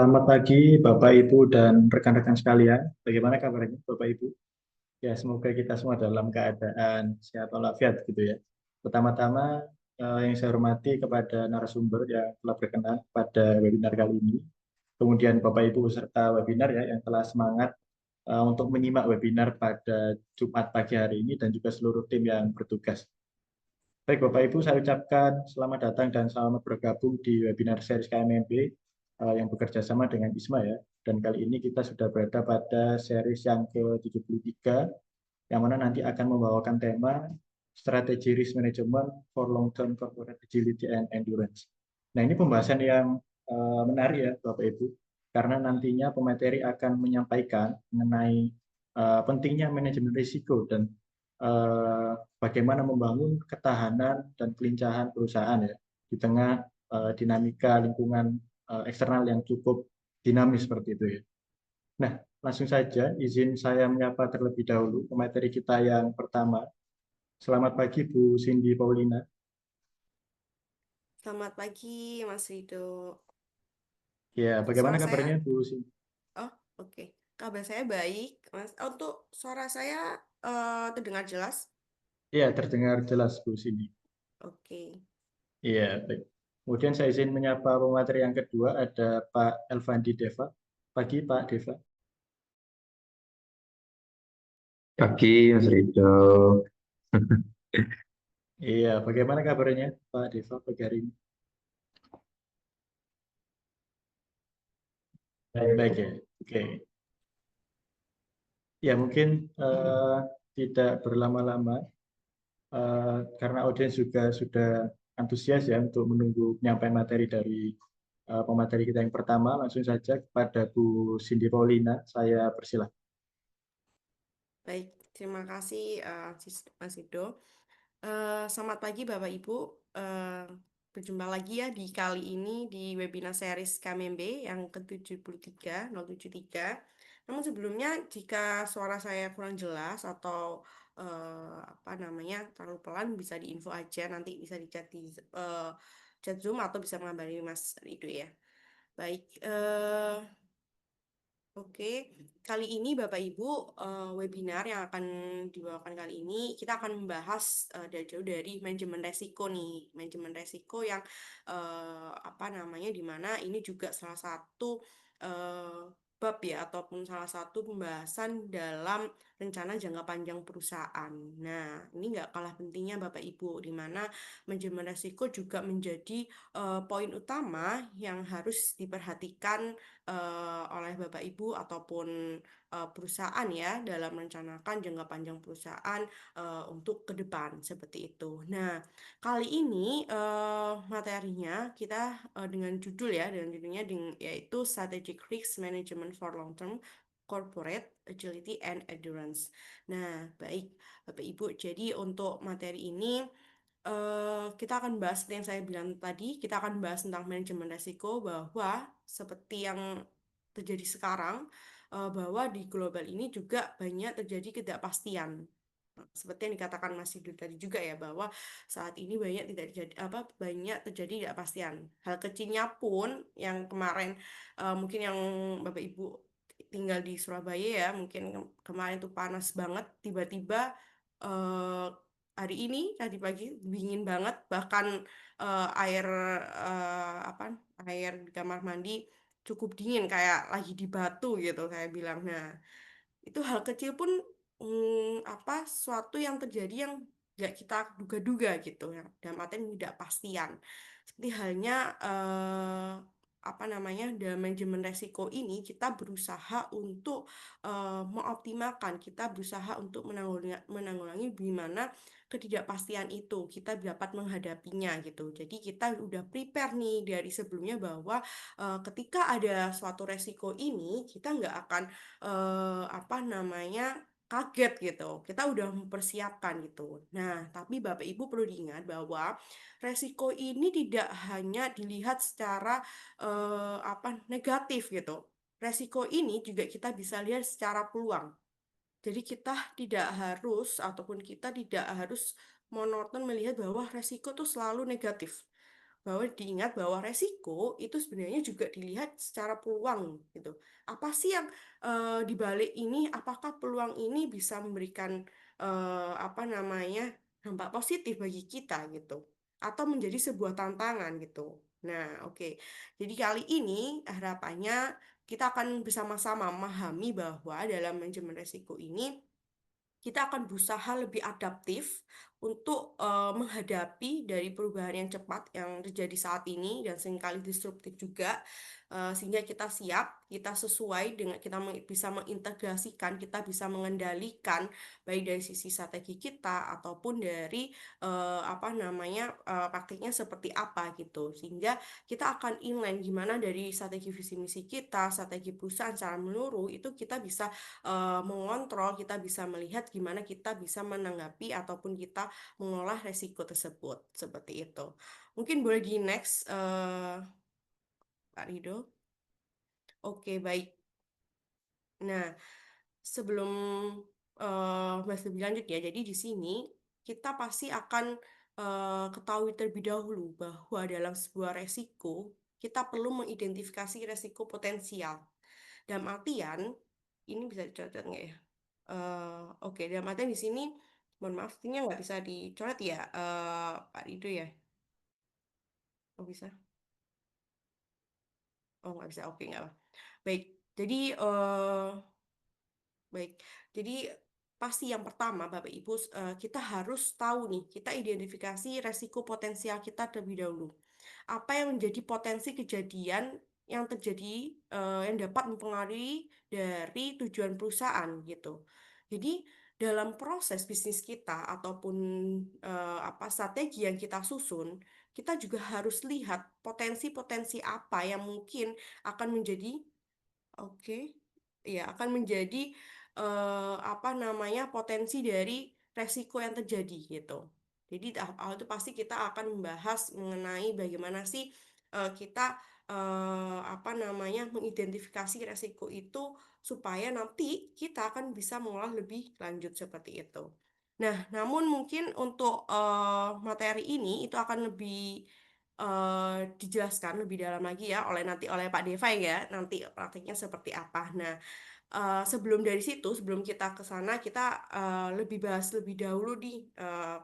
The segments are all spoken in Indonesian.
Selamat pagi Bapak Ibu dan rekan-rekan sekalian. Bagaimana kabarnya Bapak Ibu? Ya, semoga kita semua dalam keadaan sehat walafiat gitu ya. Pertama-tama yang saya hormati kepada narasumber yang telah berkenan pada webinar kali ini. Kemudian Bapak Ibu peserta webinar ya yang telah semangat untuk menyimak webinar pada Jumat pagi hari ini dan juga seluruh tim yang bertugas. Baik Bapak Ibu, saya ucapkan selamat datang dan selamat bergabung di webinar series KMMB yang bekerja sama dengan ISMA ya. Dan kali ini kita sudah berada pada series yang ke-73 yang mana nanti akan membawakan tema Strategi Risk Management for Long-Term Corporate Agility and Endurance. Nah, ini pembahasan yang menarik ya Bapak Ibu, karena nantinya pemateri akan menyampaikan mengenai pentingnya manajemen risiko dan bagaimana membangun ketahanan dan kelincahan perusahaan ya di tengah dinamika lingkungan eksternal yang cukup dinamis seperti itu ya. Nah, langsung saja izin saya menyapa terlebih dahulu pemateri kita yang pertama. Selamat pagi Bu Cindy Paulina. Selamat pagi, Mas Rido. Ya, bagaimana Suara saya, kabarnya Bu Cindy? oh oke. Kabar saya baik, Mas. Untuk suara saya terdengar jelas? Iya, terdengar jelas Bu Cindy. Oke. Iya, baik. Kemudian saya izin menyapa pemateri yang kedua ada Pak Elvandi Deva. Pagi Pak Deva. Pagi, Mas Rido. Iya, bagaimana kabarnya Pak Deva pagi hari ini? Baik-baik ya. Oke. Ya, mungkin tidak berlama-lama karena audiens juga sudah antusias ya untuk menunggu penyampaian materi dari pemateri kita yang pertama. Langsung saja kepada Bu Cindy Paulina, saya persilahkan. Baik, terima kasih Mas Rido. Selamat pagi Bapak Ibu. Eh, Berjumpa lagi ya di kali ini di webinar series KMMB yang ke-73, 073. Namun sebelumnya jika suara saya kurang jelas atau apa namanya terlalu pelan bisa diinfo aja nanti bisa dicat di chat Zoom atau bisa mengabari Mas Rido ya. Baik, oke, kali ini Bapak Ibu webinar yang akan dibawakan kali ini kita akan membahas dari jauh dari manajemen resiko nih, manajemen resiko yang apa namanya di mana ini juga salah satu bab ya ataupun salah satu pembahasan dalam rencana jangka panjang perusahaan. Nah, ini nggak kalah pentingnya Bapak Ibu di mana manajemen resiko juga menjadi poin utama yang harus diperhatikan oleh Bapak Ibu ataupun perusahaan ya dalam merencanakan jangka panjang perusahaan untuk ke depan seperti itu. Nah, kali ini materinya kita dengan judul ya dengan judulnya yaitu Strategic Risk Management for Long Term Corporate Agility and Endurance. Nah, baik Bapak Ibu, jadi untuk materi ini kita akan bahas seperti yang saya bilang tadi, kita akan bahas tentang manajemen resiko bahwa seperti yang terjadi sekarang, bahwa di global ini juga banyak terjadi ketidakpastian. Nah, seperti yang dikatakan Mas Hidu tadi juga ya bahwa saat ini banyak tidak terjadi apa banyak terjadi ketidakpastian. Hal kecilnya pun yang kemarin mungkin yang Bapak Ibu tinggal di Surabaya ya, mungkin kemarin tuh panas banget, tiba-tiba eh, hari ini tadi pagi dingin banget bahkan air apa air di kamar mandi cukup dingin kayak lagi di batu gitu saya bilang. Nah, itu hal kecil pun apa suatu yang terjadi yang nggak kita duga-duga gitu ya dalam artian tidak pastian seperti halnya apa namanya dalam manajemen resiko ini kita berusaha untuk mengoptimalkan kita berusaha untuk menanggulangi gimana ketidakpastian itu kita dapat menghadapinya gitu jadi kita udah prepare nih dari sebelumnya bahwa ketika ada suatu resiko ini kita nggak akan apa namanya kaget gitu. Kita udah mempersiapkan gitu. Nah, tapi Bapak Ibu perlu diingat bahwa resiko ini tidak hanya dilihat secara apa negatif gitu. Resiko ini juga kita bisa lihat secara peluang. Jadi kita tidak harus ataupun kita tidak harus monoton melihat bahwa resiko itu selalu negatif. bahwa diingat bahwa resiko itu sebenarnya juga dilihat secara peluang gitu. Apa sih yang di balik ini? Apakah peluang ini bisa memberikan apa namanya dampak positif bagi kita gitu, atau menjadi sebuah tantangan gitu. Nah, oke. Jadi kali ini harapannya kita akan bersama-sama memahami bahwa dalam manajemen resiko ini kita akan berusaha lebih adaptif untuk menghadapi dari perubahan yang cepat yang terjadi saat ini dan seringkali disruptif juga. Sehingga kita siap, kita sesuai dengan kita bisa mengintegrasikan, kita bisa mengendalikan baik dari sisi strategi kita ataupun dari apa namanya praktiknya seperti apa gitu. Sehingga kita akan inline gimana dari strategi visi misi kita, strategi perusahaan secara menyeluruh itu kita bisa mengontrol, kita bisa melihat gimana kita bisa menanggapi ataupun kita mengolah resiko tersebut seperti itu. Mungkin boleh di next, Pak Rido. Oke, baik. Nah, sebelum bahas lebih lanjut ya, jadi di sini kita pasti akan ketahui terlebih dahulu bahwa dalam sebuah resiko kita perlu mengidentifikasi resiko potensial. Dalam artian, ini bisa dicatat nggak ya? Oke, dalam artian di sini, mohon maaf, ini nggak bisa dicoret ya, Pak Rido ya? Oh bisa? Oh nggak bisa, oke nggak apa. Baik, jadi baik, jadi pasti yang pertama Bapak Ibu kita harus tahu nih, kita identifikasi resiko potensial kita terlebih dahulu. Apa yang menjadi potensi kejadian yang terjadi yang dapat mempengaruhi dari tujuan perusahaan gitu. Jadi dalam proses bisnis kita ataupun apa strategi yang kita susun, kita juga harus lihat potensi-potensi apa yang mungkin akan menjadi oke, ya akan menjadi apa namanya potensi dari resiko yang terjadi gitu. Jadi tahap awal itu pasti kita akan membahas mengenai bagaimana sih kita apa namanya mengidentifikasi resiko itu supaya nanti kita akan bisa mengolah lebih lanjut seperti itu. Nah, namun mungkin untuk materi ini itu akan lebih dijelaskan lebih dalam lagi ya oleh nanti oleh Pak Devai ya nanti praktiknya seperti apa. Nah, sebelum dari situ, sebelum kita ke sana, kita lebih bahas lebih dahulu di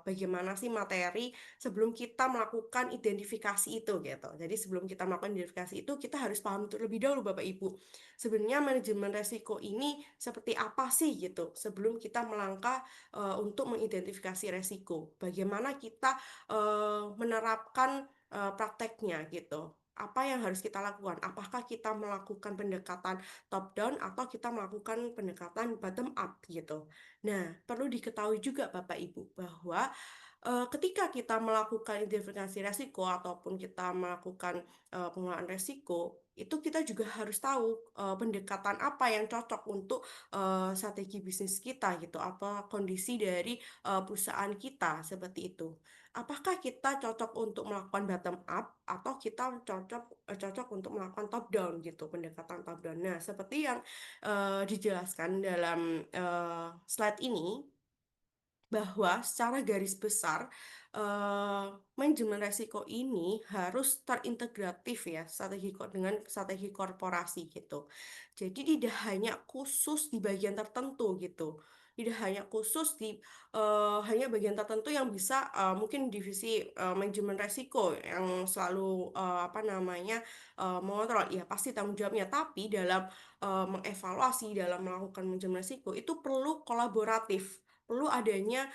bagaimana sih materi sebelum kita melakukan identifikasi itu gitu. Jadi sebelum kita melakukan identifikasi itu, kita harus paham terlebih dahulu Bapak Ibu. Sebenarnya manajemen resiko ini seperti apa sih gitu sebelum kita melangkah untuk mengidentifikasi resiko. Bagaimana kita menerapkan prakteknya gitu. Apa yang harus kita lakukan? Apakah kita melakukan pendekatan top down atau kita melakukan pendekatan bottom up gitu. Nah, perlu diketahui juga Bapak Ibu bahwa ketika kita melakukan identifikasi resiko ataupun kita melakukan pengelolaan resiko, itu kita juga harus tahu pendekatan apa yang cocok untuk strategi bisnis kita gitu, apa kondisi dari perusahaan kita seperti itu. Apakah kita cocok untuk melakukan bottom up atau kita cocok untuk melakukan top down gitu, pendekatan top down. Nah, seperti yang dijelaskan dalam slide ini bahwa secara garis besar eh, manajemen resiko ini harus terintegratif ya dengan strategi korporasi gitu. Jadi tidak hanya khusus di bagian tertentu gitu. Tidak hanya khusus di hanya bagian tertentu yang bisa mungkin divisi manajemen resiko yang selalu apa namanya mengontrol ya pasti tanggung jawabnya tapi dalam mengevaluasi dalam melakukan manajemen resiko itu perlu kolaboratif, perlu adanya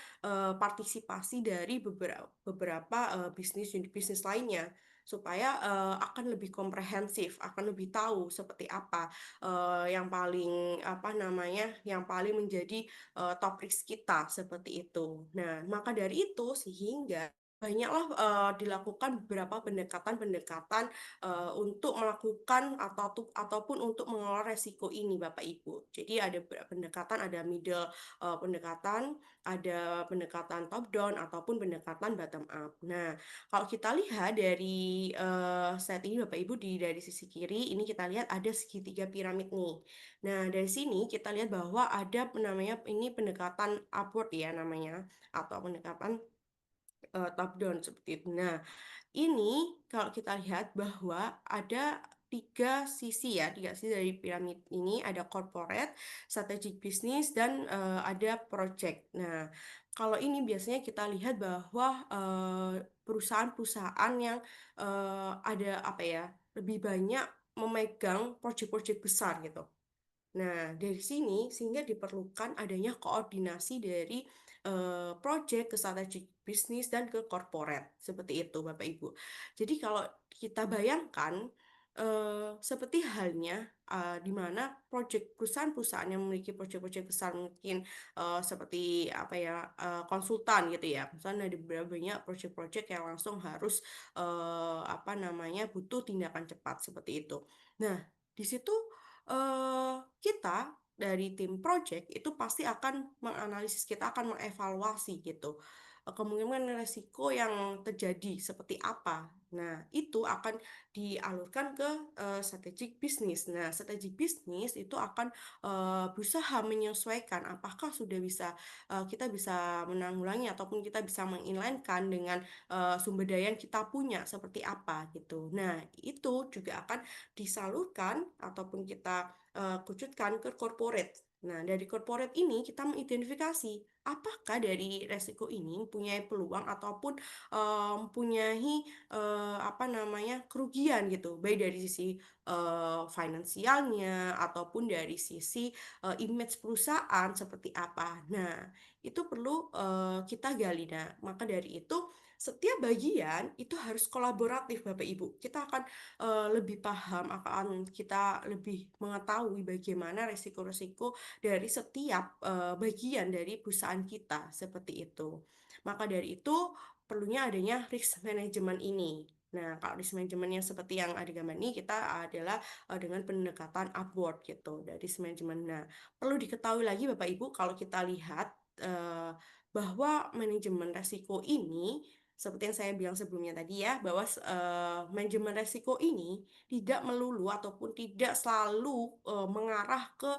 partisipasi dari beberapa unit bisnis lainnya supaya akan lebih komprehensif, akan lebih tahu seperti apa yang paling apa namanya, yang paling menjadi top risk kita seperti itu. Nah, maka dari itu sehingga banyaklah dilakukan beberapa pendekatan-pendekatan untuk melakukan ataupun untuk mengelola resiko ini Bapak Ibu. Jadi ada pendekatan, ada middle pendekatan, ada pendekatan top down ataupun pendekatan bottom up. Nah, kalau kita lihat dari slide ini Bapak Ibu dari sisi kiri ini kita lihat ada segitiga piramid nih. Nah, dari sini kita lihat bahwa ada namanya ini pendekatan upward ya namanya atau pendekatan top down seperti itu. Nah, ini kalau kita lihat bahwa ada tiga sisi dari piramid ini, ada corporate, strategic business, dan ada project. Nah, kalau ini biasanya kita lihat bahwa perusahaan-perusahaan yang ada apa ya, lebih banyak memegang proyek-proyek besar gitu. Nah, dari sini sehingga diperlukan adanya koordinasi dari project ke strategic bisnis dan ke corporate. Seperti itu, Bapak Ibu. Jadi kalau kita bayangkan seperti halnya di mana perusahaan-perusahaan yang memiliki proyek-proyek besar mungkin seperti apa ya konsultan gitu ya. Misalnya ada beberapa banyak proyek-proyek yang langsung harus apa namanya butuh tindakan cepat seperti itu. Nah, di situ kita dari tim project itu pasti akan menganalisis, kita akan mengevaluasi gitu. Kemungkinan resiko yang terjadi seperti apa. Nah, itu akan dialurkan ke strategic bisnis. Nah, strategic bisnis itu akan berusaha menyesuaikan apakah sudah bisa kita bisa menanggulangi ataupun kita bisa menginlinekan dengan sumber daya yang kita punya seperti apa gitu. Nah, itu juga akan disalurkan ataupun kita kucutkan ke corporate. Nah, dari corporate ini kita mengidentifikasi apakah dari resiko ini mempunyai peluang ataupun mempunyai apa namanya kerugian gitu, baik dari sisi finansialnya ataupun dari sisi image perusahaan seperti apa. Nah, itu perlu kita gali. Nah, maka dari itu setiap bagian itu harus kolaboratif Bapak Ibu. Kita akan lebih paham, akan kita lebih mengetahui bagaimana resiko-resiko dari setiap bagian dari perusahaan kita seperti itu. Maka dari itu perlunya adanya risk management ini. Nah, kalau risk management yang seperti yang ada gambar ini kita adalah dengan pendekatan upward gitu dari risk management. Nah, perlu diketahui lagi Bapak Ibu kalau kita lihat bahwa manajemen resiko ini seperti yang saya bilang sebelumnya tadi ya, bahwa manajemen resiko ini tidak melulu ataupun tidak selalu mengarah ke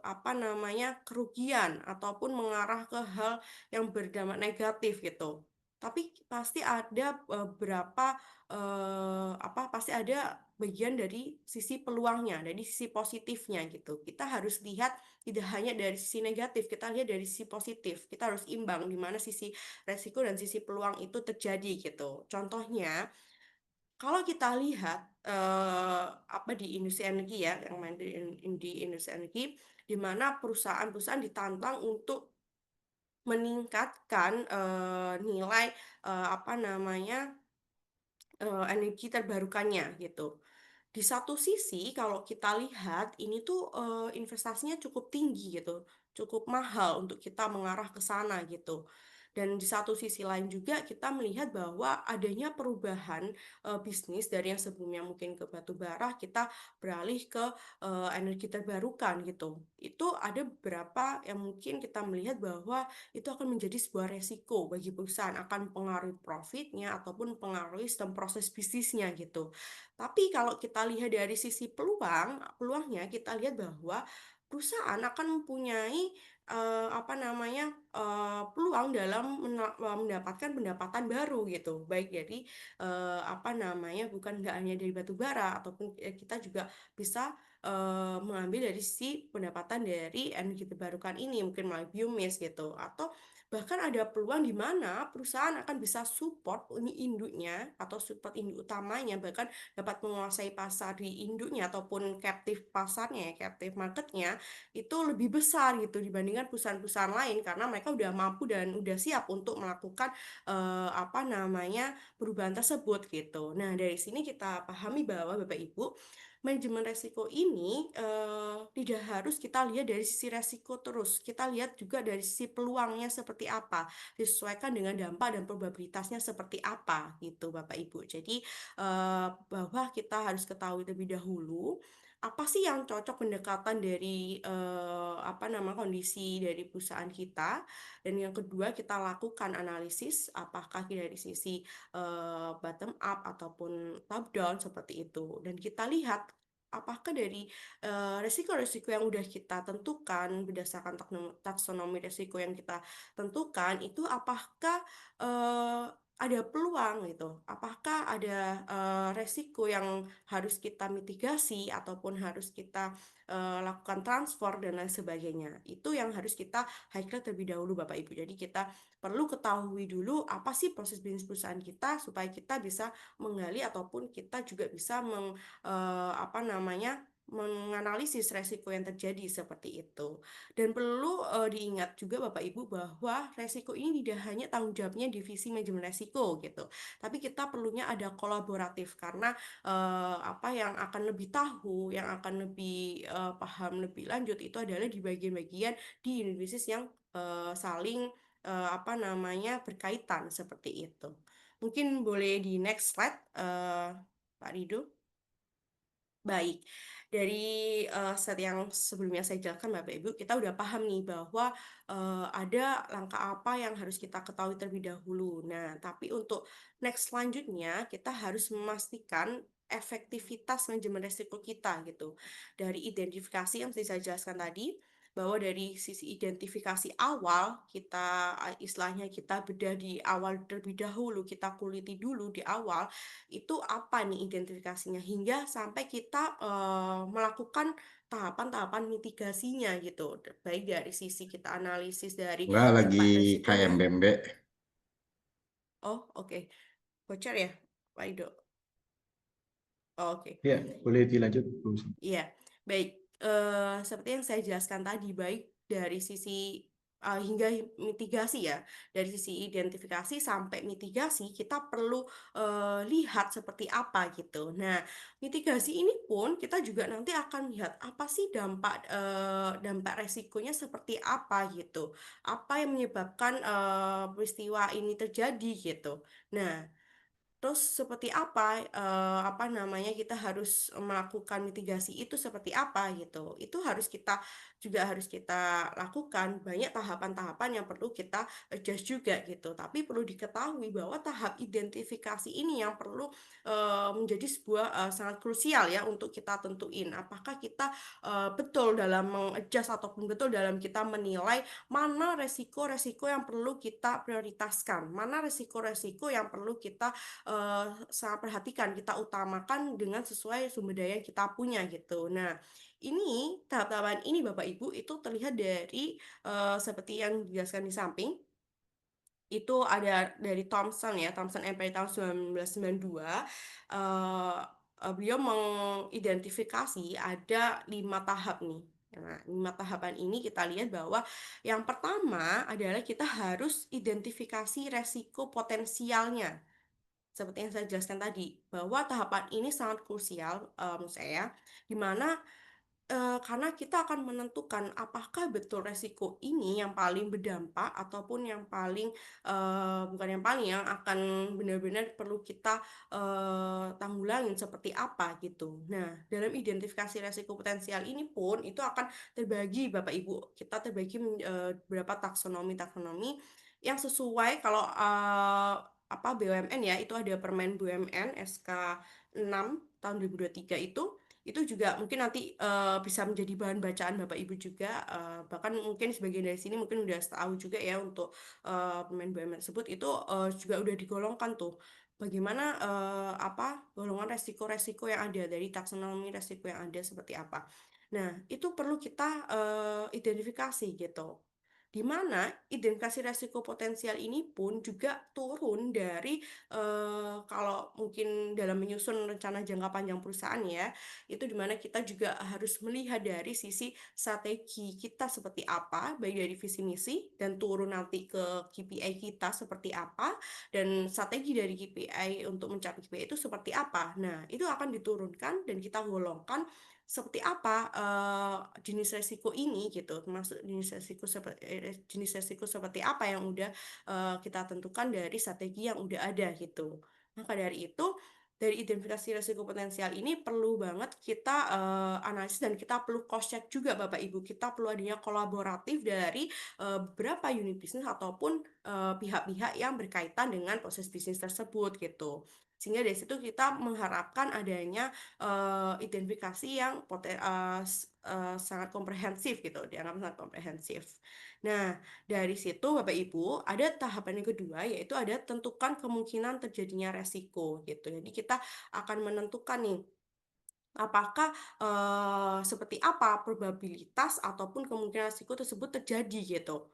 apa namanya kerugian ataupun mengarah ke hal yang berdampak negatif gitu. Tapi pasti ada beberapa pasti ada bagian dari sisi peluangnya, dari sisi positifnya gitu. Kita harus lihat tidak hanya dari sisi negatif, kita lihat dari sisi positif. Kita harus imbang di mana sisi resiko dan sisi peluang itu terjadi gitu. Contohnya, kalau kita lihat apa di industri energi ya, yang main di industri energi, di mana perusahaan-perusahaan ditantang untuk meningkatkan nilai apa namanya energi terbarukannya gitu. Di satu sisi, kalau kita lihat ini tuh investasinya cukup tinggi gitu, cukup mahal untuk kita mengarah ke sana gitu. Dan di satu sisi lain juga kita melihat bahwa adanya perubahan bisnis dari yang sebelumnya mungkin ke batu bara, kita beralih ke energi terbarukan gitu. Itu ada beberapa yang mungkin kita melihat bahwa itu akan menjadi sebuah resiko bagi perusahaan, akan mempengaruhi profitnya ataupun mempengaruhi sistem proses bisnisnya gitu. Tapi kalau kita lihat dari sisi peluangnya kita lihat bahwa perusahaan akan mempunyai apa namanya peluang dalam mendapatkan pendapatan baru gitu, baik dari apa namanya bukan nggak hanya dari batu bara ataupun kita juga bisa mengambil dari sisi pendapatan dari energi terbarukan ini mungkin melalui biomass gitu atau bahkan ada peluang di mana perusahaan akan bisa support induknya atau support induk utamanya bahkan dapat menguasai pasar di induknya ataupun captive pasarnya, captive marketnya itu lebih besar gitu dibandingkan perusahaan-perusahaan lain karena mereka udah mampu dan udah siap untuk melakukan apa namanya perubahan tersebut gitu. Nah, dari sini kita pahami bahwa Bapak Ibu manajemen resiko ini tidak harus kita lihat dari sisi resiko terus. Kita lihat juga dari sisi peluangnya seperti apa, disesuaikan dengan dampak dan probabilitasnya seperti apa gitu Bapak Ibu. Jadi bahwa kita harus ketahui terlebih dahulu apa sih yang cocok pendekatan dari apa nama kondisi dari perusahaan kita dan yang kedua kita lakukan analisis apakah dari sisi bottom up ataupun top down seperti itu dan kita lihat apakah dari resiko-resiko yang udah kita tentukan berdasarkan taksonomi resiko yang kita tentukan itu apakah ada peluang gitu. Apakah ada resiko yang harus kita mitigasi ataupun harus kita lakukan transfer dan lain sebagainya. Itu yang harus kita highlight terlebih dahulu Bapak Ibu. Jadi kita perlu ketahui dulu apa sih proses bisnis perusahaan kita supaya kita bisa menggali ataupun kita juga bisa apa namanya menganalisis resiko yang terjadi seperti itu. Dan perlu diingat juga Bapak Ibu bahwa resiko ini tidak hanya tanggung jawabnya divisi manajemen resiko gitu, tapi kita perlunya ada kolaboratif karena apa yang akan lebih tahu, yang akan lebih paham lebih lanjut itu adalah di bagian-bagian di unit bisnis yang saling apa namanya berkaitan seperti itu. Mungkin boleh di next slide, Pak Rido. Baik, dari set yang sebelumnya saya jelaskan Bapak Ibu, kita udah paham nih bahwa ada langkah apa yang harus kita ketahui terlebih dahulu. Nah, tapi untuk next selanjutnya kita harus memastikan efektivitas manajemen risiko kita gitu. Dari identifikasi yang saya jelaskan tadi, bahwa dari sisi identifikasi awal kita istilahnya kita bedah di awal terlebih dahulu, kita kuliti dulu di awal itu apa nih identifikasinya hingga sampai kita melakukan tahapan-tahapan mitigasinya gitu. Baik dari sisi kita analisis dari Enggak, lagi dampak resikonya. KMBMB. Oh, oke. Bocor ya, Pak Ido. Oh, oke. Ya, boleh dilanjut, Bu. Iya, baik. Seperti yang saya jelaskan tadi, baik dari sisi hingga mitigasi ya, dari sisi identifikasi sampai mitigasi, kita perlu lihat seperti apa gitu. Nah, mitigasi ini pun kita juga nanti akan lihat apa sih dampak resikonya seperti apa gitu, apa yang menyebabkan peristiwa ini terjadi gitu. Nah, terus seperti apa namanya kita harus melakukan mitigasi itu seperti apa gitu. Itu harus kita lakukan banyak tahapan-tahapan yang perlu kita adjust juga gitu. Tapi perlu diketahui bahwa tahap identifikasi ini yang perlu menjadi sebuah sangat krusial ya untuk kita tentuin apakah kita betul dalam mengadjust ataupun betul dalam kita menilai mana resiko-resiko yang perlu kita prioritaskan, mana resiko-resiko yang perlu kita sangat perhatikan, kita utamakan dengan sesuai sumber daya yang kita punya gitu. Nah, ini tahap-tahapan ini Bapak Ibu itu terlihat dari seperti yang dijelaskan di samping itu ada dari Thomson ya, Thomson and Perry tahun 1992. eh Beliau mengidentifikasi ada 5 tahap nih. Nah, 5 tahapan ini kita lihat bahwa yang pertama adalah kita harus identifikasi resiko potensialnya seperti yang saya jelaskan tadi, bahwa tahapan ini sangat krusial menurut saya, di mana karena kita akan menentukan apakah betul resiko ini yang paling berdampak ataupun yang paling bukan yang paling yang akan benar-benar perlu kita tanggulangin seperti apa gitu. Nah, dalam identifikasi resiko potensial ini pun itu akan terbagi Bapak Ibu. Kita terbagi beberapa taksonomi yang sesuai kalau apa BUMN ya, itu ada Permen BUMN SK 6 tahun 2023 itu juga mungkin nanti bisa menjadi bahan bacaan Bapak Ibu juga bahkan mungkin sebagian dari sini mungkin udah tahu juga ya untuk pemain BUMN tersebut itu juga udah digolongkan tuh bagaimana apa golongan resiko-resiko yang ada dari taksonomi resiko yang ada seperti apa. Nah, itu perlu kita identifikasi gitu. Di mana identifikasi resiko potensial ini pun juga turun dari kalau mungkin dalam menyusun rencana jangka panjang perusahaan ya, itu dimana kita juga harus melihat dari sisi strategi kita seperti apa, baik dari visi misi dan turun nanti ke KPI kita seperti apa, dan strategi dari KPI untuk mencapai KPI itu seperti apa. Nah, itu akan diturunkan dan kita golongkan seperti apa jenis resiko ini gitu, termasuk jenis resiko seperti apa yang udah kita tentukan dari strategi yang udah ada gitu. Maka dari itu, dari identifikasi risiko potensial ini perlu banget kita analisis dan kita perlu cross check juga Bapak Ibu. Kita perlu adanya kolaboratif dari beberapa unit bisnis ataupun pihak-pihak yang berkaitan dengan proses bisnis tersebut gitu. Sehingga dari situ kita mengharapkan adanya identifikasi yang sangat komprehensif gitu, dianggap sangat komprehensif. Nah, dari situ Bapak Ibu ada tahapan yang kedua, yaitu ada tentukan kemungkinan terjadinya resiko gitu. Jadi kita akan menentukan nih apakah seperti apa probabilitas ataupun kemungkinan risiko tersebut terjadi gitu.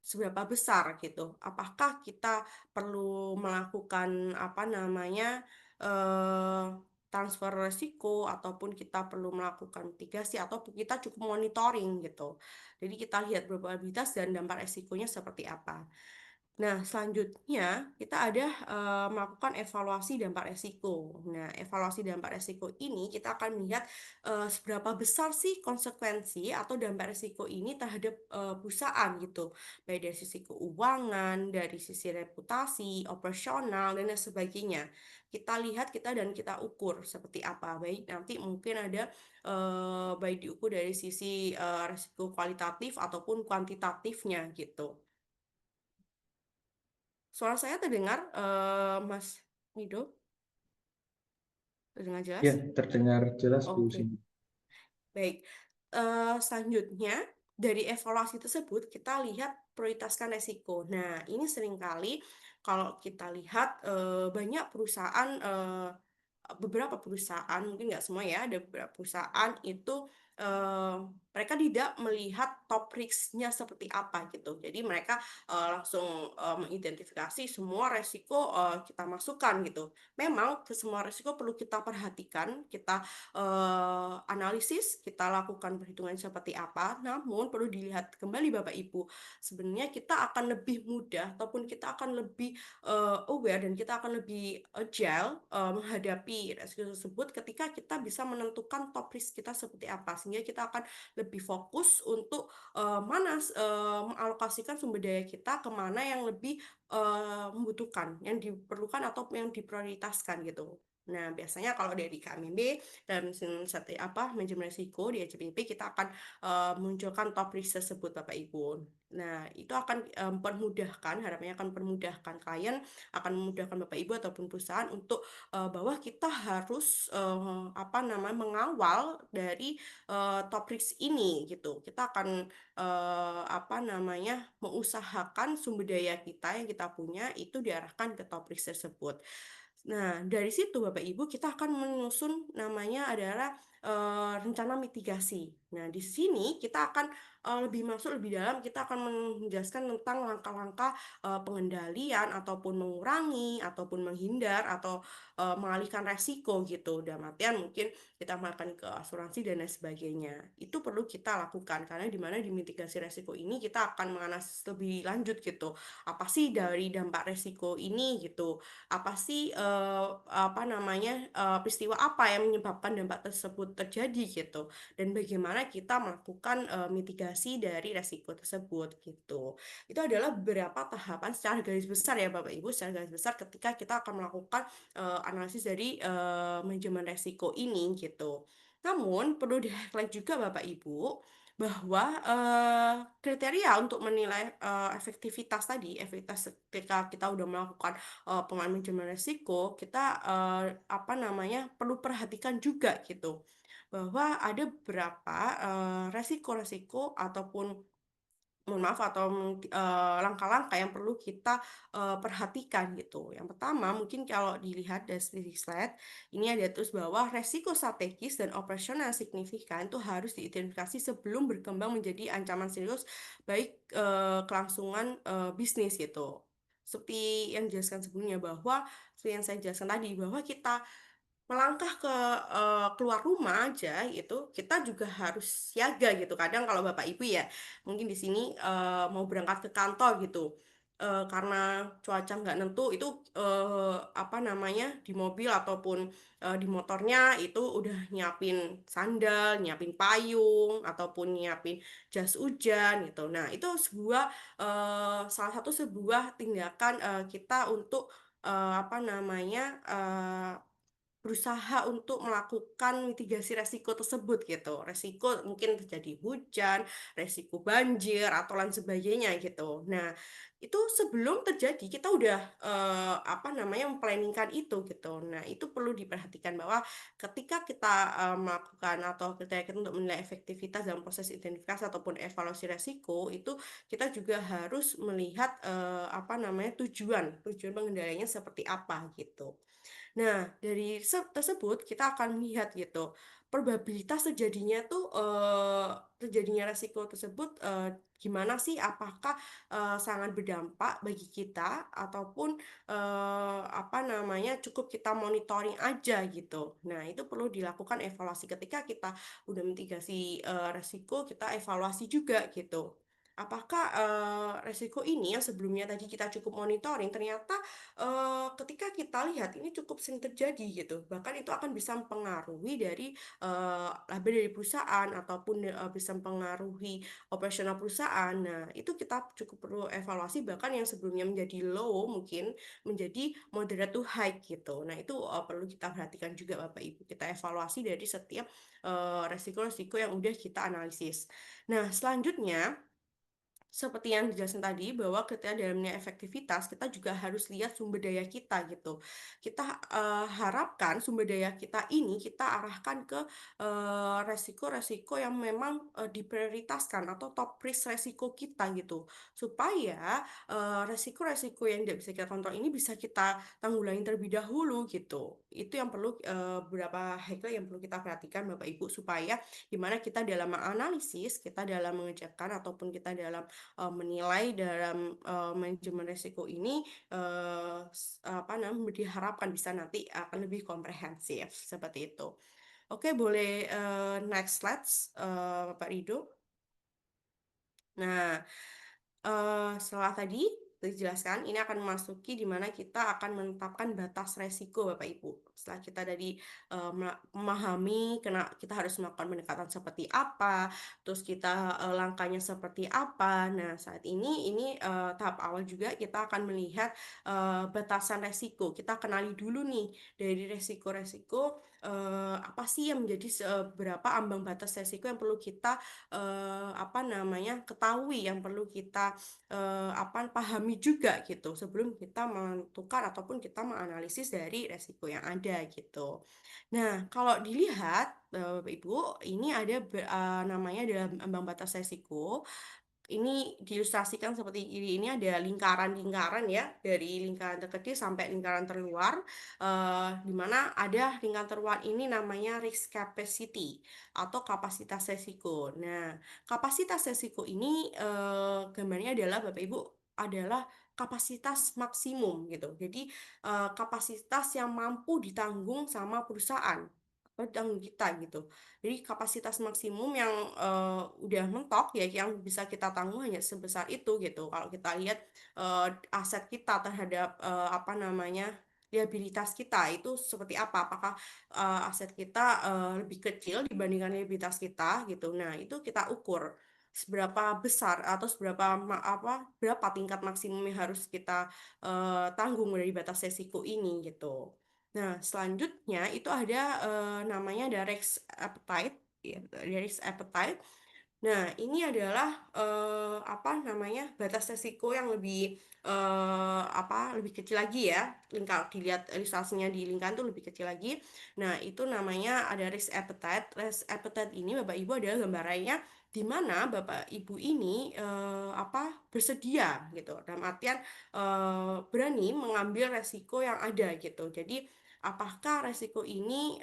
Seberapa besar gitu. Apakah kita perlu melakukan apa namanya eh, transfer risiko ataupun kita perlu melakukan mitigasi atau kita cukup monitoring gitu. Jadi kita lihat probabilitas dan dampak risikonya seperti apa. Nah, selanjutnya kita ada melakukan evaluasi dampak resiko. Nah, evaluasi dampak resiko ini kita akan melihat seberapa besar sih konsekuensi atau dampak resiko ini terhadap perusahaan gitu. Baik dari sisi keuangan, dari sisi reputasi, operasional, dan lain sebagainya. Kita lihat dan kita ukur seperti apa. Baik nanti mungkin ada baik diukur dari sisi resiko kualitatif ataupun kuantitatifnya gitu. Suara saya terdengar, Mas Mido? Terdengar jelas? Ya, terdengar jelas Bu Oke, Cindy. baik. Selanjutnya, dari evaluasi tersebut, kita lihat prioritaskan resiko. Nah, ini seringkali kalau kita lihat banyak perusahaan, beberapa perusahaan, mungkin nggak semua ya, ada beberapa perusahaan itu eh, mereka tidak melihat top risk-nya seperti apa gitu. Jadi mereka langsung mengidentifikasi semua resiko kita masukkan gitu. Memang semua resiko perlu kita perhatikan, kita analisis, kita lakukan perhitungan seperti apa. Namun perlu dilihat kembali Bapak Ibu, sebenarnya kita akan lebih mudah ataupun kita akan lebih aware dan kita akan lebih agile menghadapi resiko tersebut ketika kita bisa menentukan top risk kita seperti apa, sehingga kita akan lebih fokus untuk mengalokasikan sumber daya kita kemana yang lebih membutuhkan, yang diperlukan atau yang diprioritaskan gitu. Nah, biasanya kalau dari KMB dalam manajemen risiko di HPP kita akan munculkan top risk tersebut Bapak Ibu. Nah, itu akan mempermudahkan, harapannya akan mempermudahkan klien, akan memudahkan Bapak Ibu ataupun perusahaan untuk bahwa kita harus mengawal dari top risk ini gitu. Kita akan mengusahakan sumber daya kita yang kita punya itu diarahkan ke top risk tersebut. Nah, dari situ Bapak Ibu kita akan menyusun namanya adalah rencana mitigasi. Nah, di sini kita akan lebih masuk lebih dalam, kita akan menjelaskan tentang langkah-langkah pengendalian ataupun mengurangi ataupun menghindar atau mengalihkan resiko gitu. Dalam artian mungkin kita makan ke asuransi dan lain sebagainya. Itu perlu kita lakukan karena di mana di mitigasi resiko ini kita akan menganalisis lebih lanjut gitu. Apa sih dari dampak resiko ini gitu? Apa sih peristiwa apa yang menyebabkan dampak tersebut terjadi gitu, dan bagaimana kita melakukan mitigasi dari resiko tersebut gitu. Itu adalah beberapa tahapan secara garis besar ya Bapak Ibu, secara garis besar ketika kita akan melakukan analisis dari manajemen resiko ini gitu. Namun perlu di-highlight juga Bapak Ibu bahwa kriteria untuk menilai efektivitas tadi, efektivitas ketika kita udah melakukan manajemen risiko, kita perlu perhatikan juga gitu bahwa ada beberapa resiko-resiko ataupun mohon maaf atau langkah-langkah yang perlu kita perhatikan gitu. Yang pertama mungkin kalau dilihat dari slide ini ada terus bahwa resiko strategis dan operasional signifikan itu harus diidentifikasi sebelum berkembang menjadi ancaman serius baik kelangsungan bisnis gitu. Seperti yang dijelaskan sebelumnya bahwa seperti yang saya jelaskan tadi bahwa kita melangkah ke keluar rumah aja itu kita juga harus siaga gitu. Kadang kalau Bapak Ibu ya mungkin di sini mau berangkat ke kantor gitu. Karena cuaca nggak nentu itu di mobil ataupun di motornya itu udah nyiapin sandal, nyiapin payung ataupun nyiapin jas hujan gitu. Nah, itu salah satu sebuah tindakan kita untuk berusaha untuk melakukan mitigasi resiko tersebut gitu. Resiko mungkin terjadi hujan, resiko banjir atau lain sebagainya gitu. Nah, itu sebelum terjadi kita udah memplaningkan itu gitu. Nah, itu perlu diperhatikan bahwa ketika kita melakukan atau ketika kita untuk menilai efektivitas dalam proses identifikasi ataupun evaluasi resiko itu kita juga harus melihat tujuan pengendaliannya seperti apa gitu. Nah, dari tersebut kita akan melihat gitu probabilitas terjadinya resiko tersebut gimana sih? Apakah sangat berdampak bagi kita ataupun cukup kita monitoring aja gitu. Nah, itu perlu dilakukan evaluasi ketika kita udah mitigasi resiko, kita evaluasi juga gitu. Apakah resiko ini yang sebelumnya tadi kita cukup monitoring ternyata ketika kita lihat ini cukup sering terjadi gitu. Bahkan itu akan bisa mempengaruhi dari laba dari perusahaan ataupun bisa mempengaruhi operasional perusahaan. Nah, itu kita cukup perlu evaluasi bahkan yang sebelumnya menjadi low mungkin menjadi moderate to high gitu. Nah, itu perlu kita perhatikan juga Bapak Ibu. Kita evaluasi dari setiap resiko-resiko yang udah kita analisis. Nah, selanjutnya seperti yang dijelaskan tadi bahwa ketika dalamnya efektivitas kita juga harus lihat sumber daya kita gitu. Kita harapkan sumber daya kita ini kita arahkan ke resiko-resiko yang memang diprioritaskan atau top risk resiko kita gitu. Supaya resiko-resiko yang tidak bisa kita kontrol ini bisa kita tanggulangi terlebih dahulu gitu. Itu yang perlu beberapa hal yang perlu kita perhatikan Bapak Ibu supaya gimana kita dalam menganalisis, kita dalam mengerjakan ataupun kita dalam menilai dalam manajemen risiko ini diharapkan bisa nanti akan lebih komprehensif seperti itu. Oke, boleh next slide, Pak Rido. Nah, setelah tadi dijelaskan, ini akan memasuki di mana kita akan menetapkan batas resiko, Bapak Ibu. Setelah kita dari memahami kita harus melakukan pendekatan seperti apa, terus kita langkahnya seperti apa. Nah, saat ini tahap awal juga kita akan melihat batasan resiko. Kita kenali dulu nih dari resiko-resiko apa sih yang menjadi berapa ambang batas resiko yang perlu kita ketahui, yang perlu kita pahami juga gitu sebelum kita menentukan ataupun kita menganalisis dari resiko yang ada gitu. Nah, kalau dilihat Bapak Ibu, ini ada namanya dalam ambang batas resiko. Ini diilustrasikan seperti ini ada lingkaran-lingkaran ya, dari lingkaran terkecil sampai lingkaran terluar, di mana ada lingkaran terluar ini namanya risk capacity atau kapasitas resiko. Nah, kapasitas resiko ini gambarnya adalah Bapak Ibu adalah kapasitas maksimum gitu. Jadi kapasitas yang mampu ditanggung sama perusahaan atau ditanggung kita gitu. Jadi kapasitas maksimum yang udah mentok ya yang bisa kita tanggung hanya sebesar itu gitu. Kalau kita lihat aset kita terhadap liabilitas kita itu seperti apa? Apakah aset kita lebih kecil dibandingkan liabilitas kita gitu. Nah, itu kita ukur seberapa besar atau berapa tingkat maksimum yang harus kita tanggung dari batas resiko ini gitu. Nah, selanjutnya itu ada namanya ada risk appetite, ya, risk appetite. Nah, ini adalah batas resiko yang lebih kecil lagi ya. Kalau dilihat ilustrasinya di lingkaran itu lebih kecil lagi. Nah, itu namanya ada risk appetite. Risk appetite ini Bapak Ibu adalah gambarannya di mana Bapak Ibu ini bersedia gitu. Dalam artian berani mengambil resiko yang ada gitu. Jadi apakah resiko ini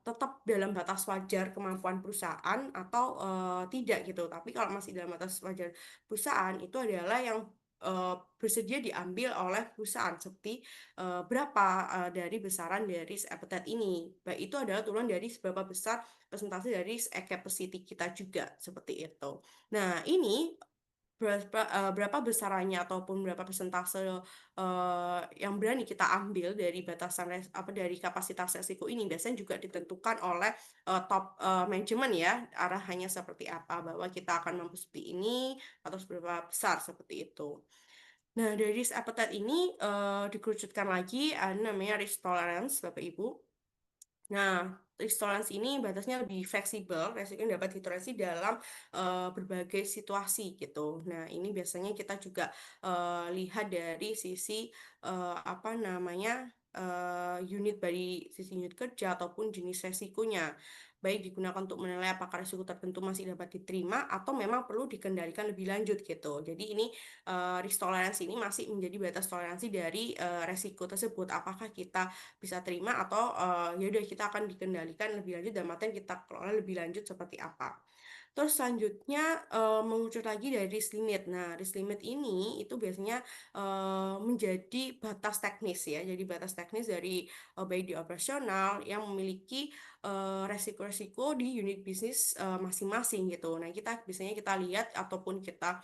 tetap dalam batas wajar kemampuan perusahaan atau tidak gitu. Tapi kalau masih dalam batas wajar perusahaan itu adalah yang bersedia diambil oleh perusahaan seperti berapa dari besaran dari risk appetite ini. Baik itu adalah turunan dari seberapa besar persentase dari risk capacity kita juga seperti itu. Nah, ini berapa besarannya ataupun berapa persentase yang berani kita ambil dari batasan dari kapasitas resiko ini biasanya juga ditentukan oleh top manajemen ya arahannya seperti apa bahwa kita akan mampu seperti ini atau seberapa besar seperti itu. Nah, dari risk appetite ini dikerucutkan lagi ada namanya risk tolerance Bapak Ibu. Nah, risk tolerance ini batasnya lebih fleksibel, resiko yang dapat ditoleransi dalam berbagai situasi gitu. Nah, ini biasanya kita juga lihat dari sisi apa namanya unit dari sisi unit kerja ataupun jenis resikonya. Baik digunakan untuk menilai apakah risiko tertentu masih dapat diterima atau memang perlu dikendalikan lebih lanjut gitu. Jadi ini risk tolerance ini masih menjadi batas toleransi dari resiko tersebut. Apakah kita bisa terima atau ya udah kita akan dikendalikan lebih lanjut dan materi kita kelola lebih lanjut seperti apa. Terus selanjutnya mengucut lagi dari risk limit. Nah, risk limit ini itu biasanya menjadi batas teknis ya. Jadi batas teknis dari baik di operasional yang memiliki resiko-resiko di unit bisnis masing-masing gitu. Nah, kita biasanya kita lihat ataupun kita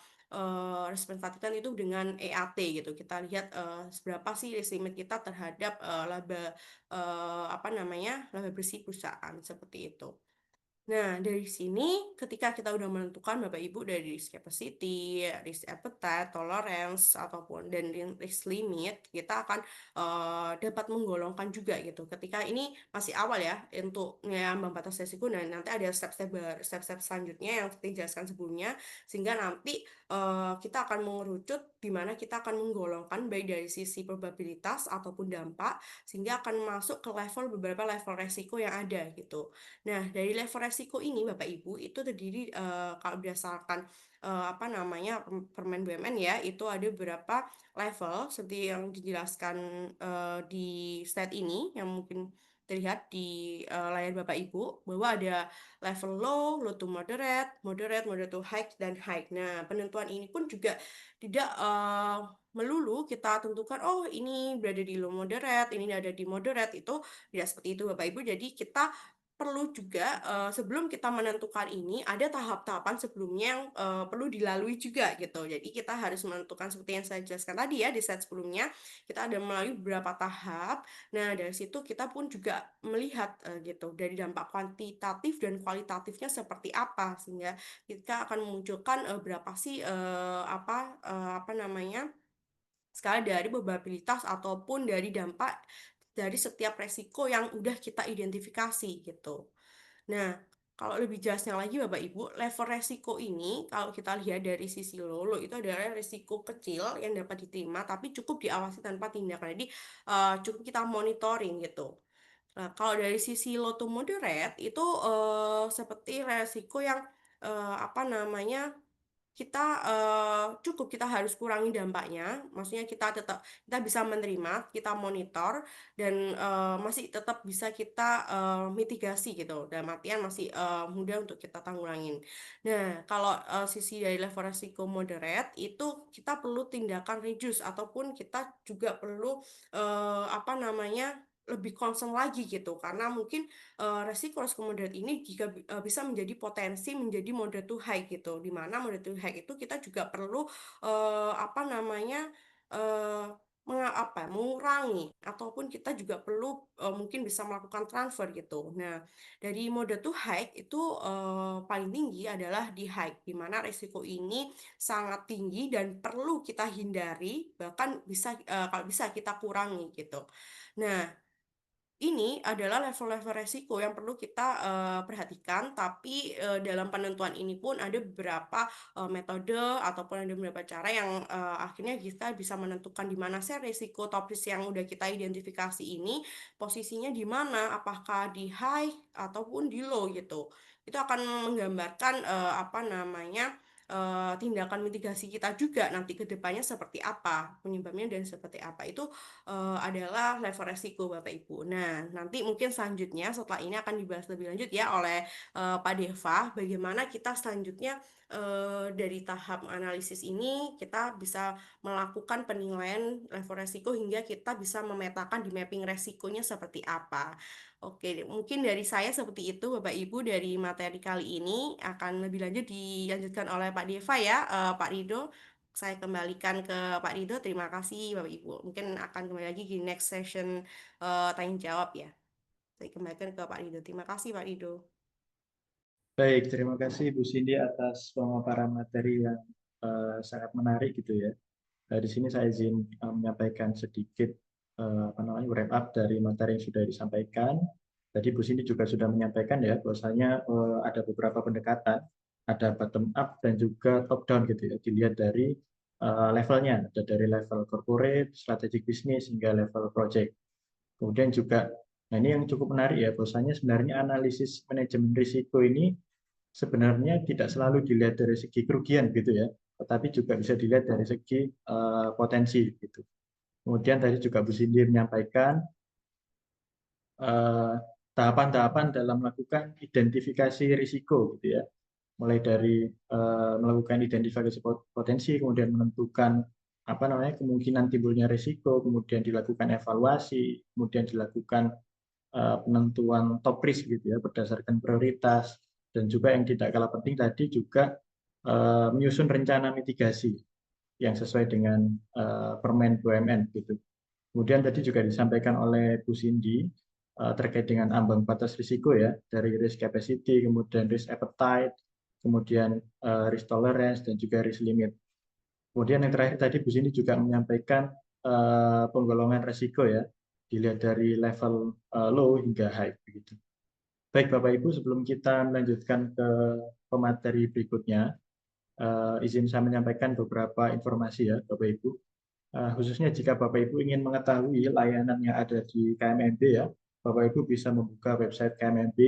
representasikan itu dengan EAT gitu. Kita lihat seberapa sih risk limit kita terhadap laba apa namanya laba bersih perusahaan seperti itu. Nah, dari sini ketika kita udah menentukan Bapak Ibu dari risk capacity, risk appetite, tolerance ataupun dan risk limit, kita akan dapat menggolongkan juga gitu. Ketika ini masih awal ya untuk ambang batas resiko dan nanti ada step-step selanjutnya yang kita jelaskan sebelumnya sehingga nanti kita akan mengerucut di mana kita akan menggolongkan baik dari sisi probabilitas ataupun dampak sehingga akan masuk ke beberapa level resiko yang ada gitu. Nah, dari level resiko ini Bapak Ibu itu terdiri kalau berdasarkan apa namanya Permen BUMN ya, itu ada beberapa level seperti yang dijelaskan di slide ini yang mungkin terlihat di layar Bapak Ibu bahwa ada level low to moderate, moderate to high dan high. Nah, penentuan ini pun juga tidak melulu kita tentukan oh ini berada di low moderate, ini ada di moderate itu tidak seperti itu Bapak Ibu. Jadi kita perlu juga sebelum kita menentukan ini ada tahap-tahapan sebelumnya yang perlu dilalui juga gitu. Jadi kita harus menentukan seperti yang saya jelaskan tadi ya di slide sebelumnya, kita ada melalui beberapa tahap. Nah, dari situ kita pun juga melihat gitu dari dampak kuantitatif dan kualitatifnya seperti apa sehingga kita akan memunculkan berapa sih apa namanya skala dari probabilitas ataupun dari dampak dari setiap resiko yang udah kita identifikasi gitu. Nah, kalau lebih jelasnya lagi Bapak Ibu, level resiko ini kalau kita lihat dari sisi lolo itu adalah resiko kecil yang dapat diterima tapi cukup diawasi tanpa tindakan. Jadi cukup kita monitoring gitu. Nah, kalau dari sisi low to moderate itu seperti resiko yang apa namanya kita cukup kita harus kurangi dampaknya, maksudnya kita bisa menerima, kita monitor dan masih tetap bisa kita mitigasi gitu. Dalam artian masih mudah untuk kita tanggulangin. Nah, kalau sisi dari level resiko moderate itu kita perlu tindakan reduce ataupun kita juga perlu apa namanya lebih concern lagi gitu karena mungkin resiko moderate ini jika bisa menjadi potensi menjadi moderate to high gitu. Di mana moderate to high itu kita juga perlu apa namanya eh, mengurangi ataupun kita juga perlu mungkin bisa melakukan transfer gitu. Nah, dari moderate to high itu paling tinggi adalah di high di mana resiko ini sangat tinggi dan perlu kita hindari bahkan bisa kalau bisa kita kurangi gitu. Nah, ini adalah level-level resiko yang perlu kita perhatikan, tapi dalam penentuan ini pun ada beberapa metode ataupun ada beberapa cara yang akhirnya kita bisa menentukan di mana sih resiko top risk yang udah kita identifikasi ini posisinya di mana, apakah di high ataupun di low gitu. Itu akan menggambarkan apa namanya tindakan mitigasi kita juga nanti ke depannya seperti apa, penyebabnya dan seperti apa. Itu adalah level resiko Bapak Ibu. Nah, nanti mungkin selanjutnya setelah ini akan dibahas lebih lanjut ya oleh Pak Deva, bagaimana kita selanjutnya dari tahap analisis ini kita bisa melakukan penilaian level resiko hingga kita bisa memetakan di mapping resikonya seperti apa. Oke, mungkin dari saya seperti itu Bapak Ibu dari materi kali ini akan lebih lanjut dilanjutkan oleh Pak Deva ya, Pak Rido. Saya kembalikan ke Pak Rido. Terima kasih Bapak Ibu. Mungkin akan kembali lagi di next session tanya jawab ya. Saya kembalikan ke Pak Rido. Terima kasih Pak Rido. Baik, terima kasih Bu Cindy atas pemaparan materi yang sangat menarik gitu ya. Di sini saya izin menyampaikan sedikit apa namanya wrap up dari materi yang sudah disampaikan. Tadi Bu Cindy juga sudah menyampaikan ya, bahwasanya ada beberapa pendekatan, ada bottom up dan juga top down gitu ya, dilihat dari levelnya, ada dari level corporate, strategic business hingga level project. Kemudian juga, nah ini yang cukup menarik ya, bahwasanya sebenarnya analisis manajemen risiko ini sebenarnya tidak selalu dilihat dari segi kerugian gitu ya, tetapi juga bisa dilihat dari segi potensi gitu. Kemudian tadi juga Bu Cindy menyampaikan tahapan-tahapan dalam melakukan identifikasi risiko gitu ya, mulai dari melakukan identifikasi potensi, kemudian menentukan apa namanya kemungkinan timbulnya risiko, kemudian dilakukan evaluasi, kemudian dilakukan penentuan top risk gitu ya berdasarkan prioritas, dan juga yang tidak kalah penting tadi juga menyusun rencana mitigasi yang sesuai dengan Permen BUMN gitu. Kemudian tadi juga disampaikan oleh Bu Cindy terkait dengan ambang batas risiko ya, dari risk capacity, kemudian risk appetite, kemudian risk tolerance, dan juga risk limit. Kemudian yang terakhir tadi Bu Cindy juga menyampaikan penggolongan risiko ya, dilihat dari level low hingga high begitu. Baik Bapak Ibu, sebelum kita melanjutkan ke pemateri berikutnya, izin saya menyampaikan beberapa informasi ya Bapak Ibu. Khususnya jika Bapak Ibu ingin mengetahui layanan yang ada di KMMB ya, Bapak Ibu bisa membuka website KMMB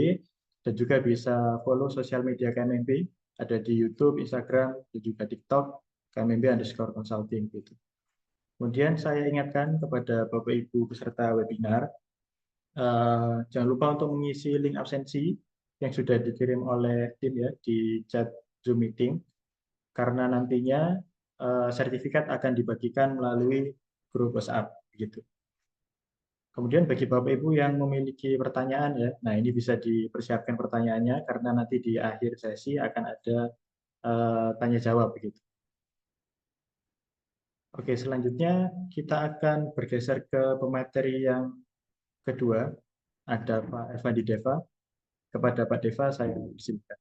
dan juga bisa follow sosial media KMMB, ada di YouTube, Instagram, dan juga TikTok, KMMB_consulting gitu. Kemudian saya ingatkan kepada Bapak Ibu peserta webinar, jangan lupa untuk mengisi link absensi yang sudah dikirim oleh tim ya di chat Zoom meeting, karena nantinya sertifikat akan dibagikan melalui grup WhatsApp gitu. Kemudian bagi Bapak Ibu yang memiliki pertanyaan ya, nah ini bisa dipersiapkan pertanyaannya karena nanti di akhir sesi akan ada tanya jawab begitu. Oke, selanjutnya kita akan bergeser ke pemateri yang kedua, ada Pak Evandi Deva. Kepada Pak Deva saya persilakan.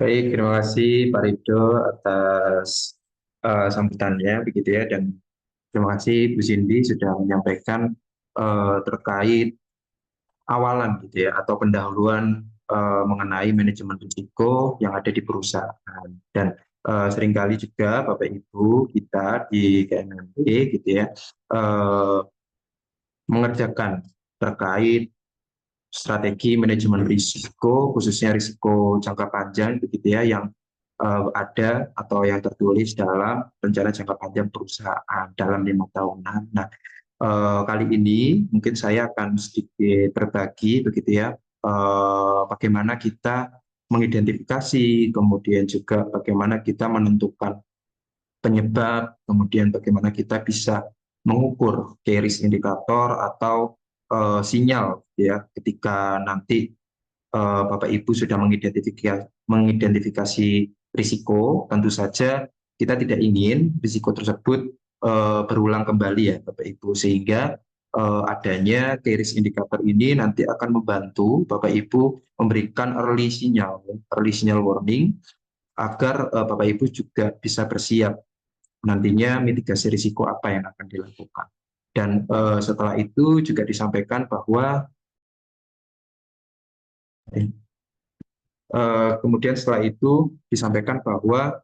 Baik, terima kasih Pak Rido atas sambutannya begitu ya, dan terima kasih Bu Cindy sudah menyampaikan terkait awalan gitu ya atau pendahuluan mengenai manajemen risiko yang ada di perusahaan. Dan seringkali juga Bapak Ibu kita di KMMB gitu ya mengerjakan terkait strategi manajemen risiko, khususnya risiko jangka panjang begitu ya, yang ada atau yang tertulis dalam rencana jangka panjang perusahaan dalam 5 tahunan. Nah, kali ini mungkin saya akan sedikit berbagi begitu ya, bagaimana kita mengidentifikasi, kemudian juga bagaimana kita menentukan penyebab, kemudian bagaimana kita bisa mengukur key risk indicator atau sinyal ya ketika nanti Bapak Ibu sudah mengidentifikasi risiko. Tentu saja kita tidak ingin risiko tersebut berulang kembali ya Bapak Ibu, sehingga adanya key risk indicator ini nanti akan membantu Bapak Ibu memberikan early signal warning agar Bapak Ibu juga bisa bersiap nantinya mitigasi risiko apa yang akan dilakukan. Dan setelah itu juga disampaikan bahwa kemudian setelah itu disampaikan bahwa